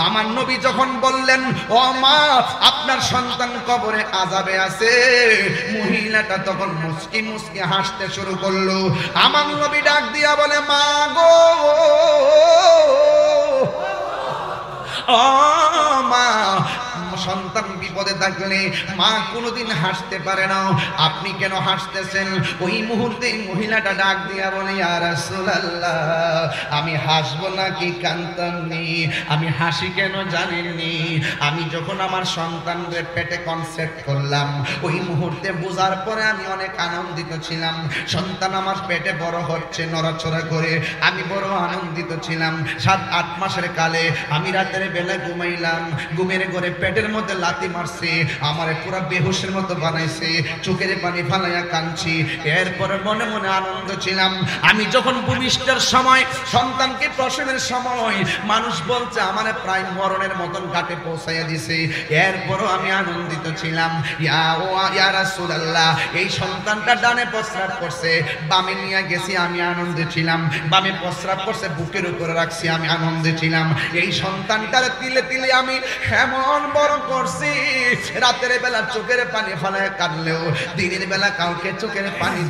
A: আমার নবী যখন বললেন, ও মা, আপনার সন্তান কবরে আযাবে আছে, মহিলাটা তখন মুস্কি মুস্কি হাসতে শুরু করলো। আমার নবী ডাক দিয়া বলে, মা গো, ও মা, সন্তান বিপদে থাকলে মা কোনোদিন হাসতে পারে না, আপনি কেন হাসতেছেন? ওই মুহূর্তে মহিলাটা ডাক দিয়া বলে, ইয়া রাসূলুল্লাহ, আমি হাসবো নাকি কাঁদতামনি? আমি হাসি কেন জানেননি? আমি যখন আমার সন্তানদের পেটে কনসেপ্ট করলাম ওই মুহূর্তে বোঝার পরে আমি অনেক আনন্দিত ছিলাম। সন্তান আমার পেটে বড় হচ্ছে নড়াচড়া করে, আমি বড় আনন্দিত ছিলাম। 7-8 মাসের কালে আমি রাতের বেলা ঘুমাইলাম, ঘুমের ঘরে পেটের মধ্যে লাথি মারছে, আমারে পুরো বেহুশের মতো বানাইছে, চোখের পানি ফালাইয়া কাঁদছি। এরপরে মনে মনে আনন্দ ছিলাম। আমি যখন ভূমিষ্ঠের সময়, সন্তানকে প্রসবের সময় মানুষ বলছে আমারে প্রায় মরণের মতন ঘাটে পৌঁছাইয়া দিছে, এরপরও আমি আনন্দিত ছিলাম। ইয়া রাসূলুল্লাহ, এই সন্তানটা ডানে প্রস্রাব করছে, বামে নিয়ে গেছি, আমি আনন্দে ছিলাম। বামে প্রস্রাব করছে, বুকের উপরে রাখছি, আমি আনন্দে ছিলাম। এই সন্তানটার তিলে তিলে আমি এমন বড় করছি, রাতের বেলা চোখের পানি ফেলায় কাঁদলেও দিনের বেলা কাউকে চোখের পানি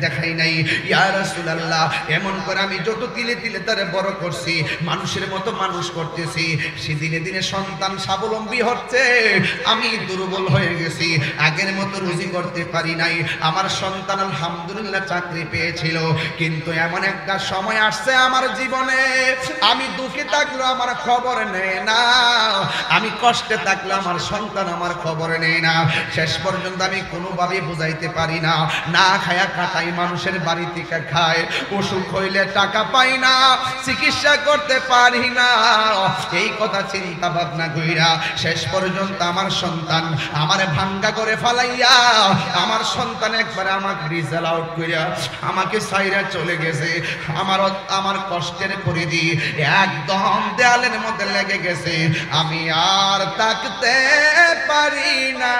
A: দেখাই নাই। ইয়া রাসূলুল্লাহ, এমন করে আমি যত তিলে তিলে তারে বড় করছি, মানুষের মতো মানুষ করতেছি, সে দিনে দিনে সন্তান স্বাবলম্বী হচ্ছে, আমি দুর্বল হয়ে গেছি, আগের মতো রুজি করতে পারি নাই। আমার সন্তান আলহামদুলিল্লাহ চাকরি পেয়েছিল, কিন্তু এমন একটা সময় আসছে আমার জীবনে, আমি দুঃখে থাকলেও আমার খবর নেয় না, আমি কষ্টে থাকলে আমার সন্তান আমার খবর নেই না। শেষ পর্যন্ত আমি কোনোভাবে বুঝাইতে পারি না, না খায়া কাটাই, মানুষের বাড়ি থেকে খায়, অসুখ হইলে টাকা পাই না, চিকিৎসা করতে পারি না। এই কথা চিন্তা ভাবনা কইরা শেষ পর্যন্ত আমার সন্তান আমারে ভাঙ্গা করে ফালাইয়া, আমার সন্তান একবারে আমাকে রিজাল আউট কইরা আমাকে ছাইরা চলে গেছে। আমার কষ্টের পরিধি একদম দেয়ালের মধ্যে লেগে গেছে। আমি আর তাকে থাকতে পারি না।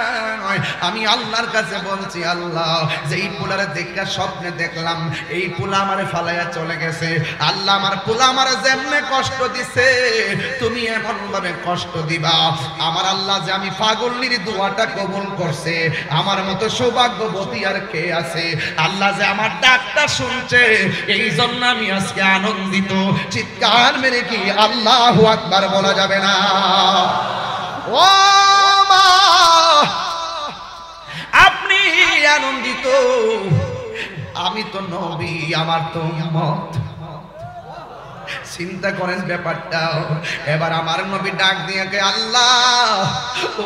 A: আমি আল্লাহর কাছে বলছি, আল্লাহ যেই পোলারে দেখা স্বপ্নে দেখলাম এই পোলা আমারে ফালাইয়া চলে গেছে, আল্লাহ আমার পোলা আমার যেমনে কষ্ট দিছে তুমি এমন ভাবে কষ্ট দিবা আমার আল্লাহ যে আমি পাগলনির দোয়াটা কবুল করছে, আমার মতো সৌভাগ্যবতী আর কে আছে? আল্লাহ যে আমার ডাকটা শুনছে এই জন্য আমি আজকে আনন্দিত। চিৎকার মেরে কি আল্লাহু আকবার বলা যাবে না? ও মা, আপনি আনন্দিত, আমি তো নবী, আমার তো উম্মত। চিন্তা করেন ব্যাপারটা। এবার আমার নবী ডাক দিয়ে কে আল্লাহ,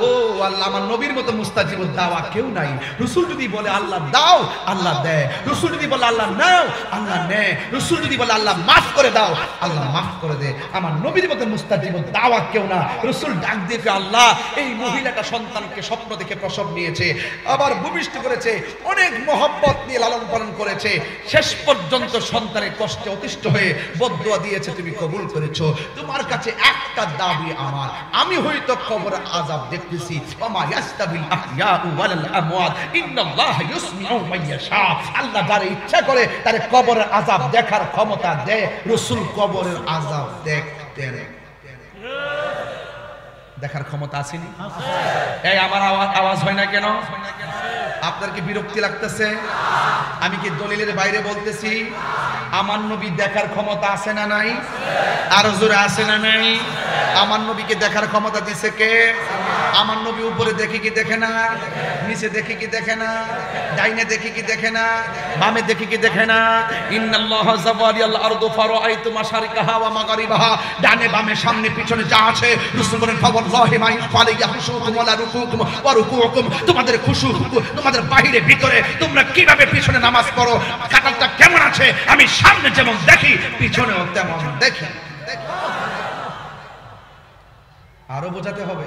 A: ও আল্লাহ, আমার নবীর মতো মুস্তাজিবুদ দাওয়া কেউ নাই। রাসূল যদি বলে আল্লাহ দাও, আল্লাহ দেয়। রাসূল যদি বলে আল্লাহ নাও, আল্লাহ নেয়। রাসূল যদি বলে আল্লাহ মাফ করে দাও, আল্লাহ মাফ করে দেয়। আমার নবীর মতো মুস্তাজিবুদ দাওয়া কেউ না। রাসূল ডাক দিয়ে কে আল্লাহ, এই মহিলাটা সন্তানকে স্বপ্ন দেখে প্রসব নিয়েছে, আবার ভূমিষ্ঠ করেছে, অনেক মহব্বত নিয়ে লালন পালন করেছে, শেষ পর্যন্ত সন্তানের কষ্টে অতিষ্ঠ হয়ে বদদুয়া দিয়েছে, তুমি কবুল করেছো। তোমার কাছে একটা দাবি আমার, আমি হয়তো কবরের আযাব দেখতেছি, ওমা ইয়াস্তাবিল আহইয়া ওয়াল আমওয়াত ইন্নাল্লাহ ইউসমিউ মান ইয়াশা। আল্লাহ যার ইচ্ছা করে তার কবরের আযাব দেখার ক্ষমতা দেয়। রাসূল কবরের আযাব দেখতেন, দেখার ক্ষমতা আছে নি? এই আমার আওয়াজ হয় না কেন? আপনার কি বিরক্তি লাগতেছে? আমি কি দলিলের বাইরে বলতেছি? আমার নবী দেখার ক্ষমতা আছে না নাই? আর জোরে আছে না নাই? আমার নবীকে দেখার ক্ষমতা দিছে কে? আমার নবী উপরে দেখে কি দেখে না? নিচে দেখে কি দেখে না? ডাইনে দেখে কি দেখে না? বামে দেখে কি দেখে না? ইন্নাল্লাহা যাওয়ারিয়াল আরদু ফারাআইতু মাশারিকাহা ওয়া মাগারিবাহা। ডানে বামে সামনে পিছনে যা আছে রাসূল বলেন ফাওয়াল্লাহি মা ইয়াফালিয়া খুশুকুম ওয়া রুকুকুম ওয়া রুকুকুম। তোমাদের খুশু তোমাদের বাহিরে ভিতরে তোমরা কিভাবে পিছনে নামাজ পড়ো, কাতারটা কেমন আছে আমি সামনে যেমন দেখি পিছনেও তেমন দেখি। আরো বোঝাতে হবে,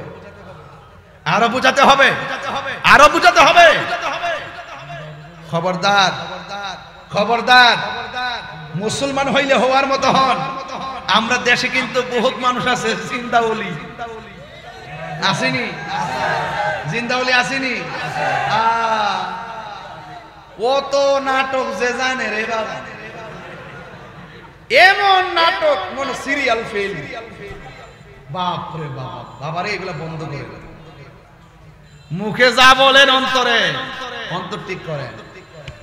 A: আরো বোঝাতে হবে, আরো বোঝাতে হবে। খবরদার, খবরদার, মুসলমান হইলে হওয়ার মতো হন। আমরা দেশে কিন্তু বহুত মানুষ আছে জিন্দাউলি, আসেনি? জিন্দাউলি আসেনি? ও তো নাটক যে জানে রে বাবা, এমন নাটক মনে সিরিয়াল ফিল্ম। বাপ রে বাপ, বাবারে এগুলা বন্ধ করে, মুখে যা বলেন অন্তরে অন্তর ঠিক করেন।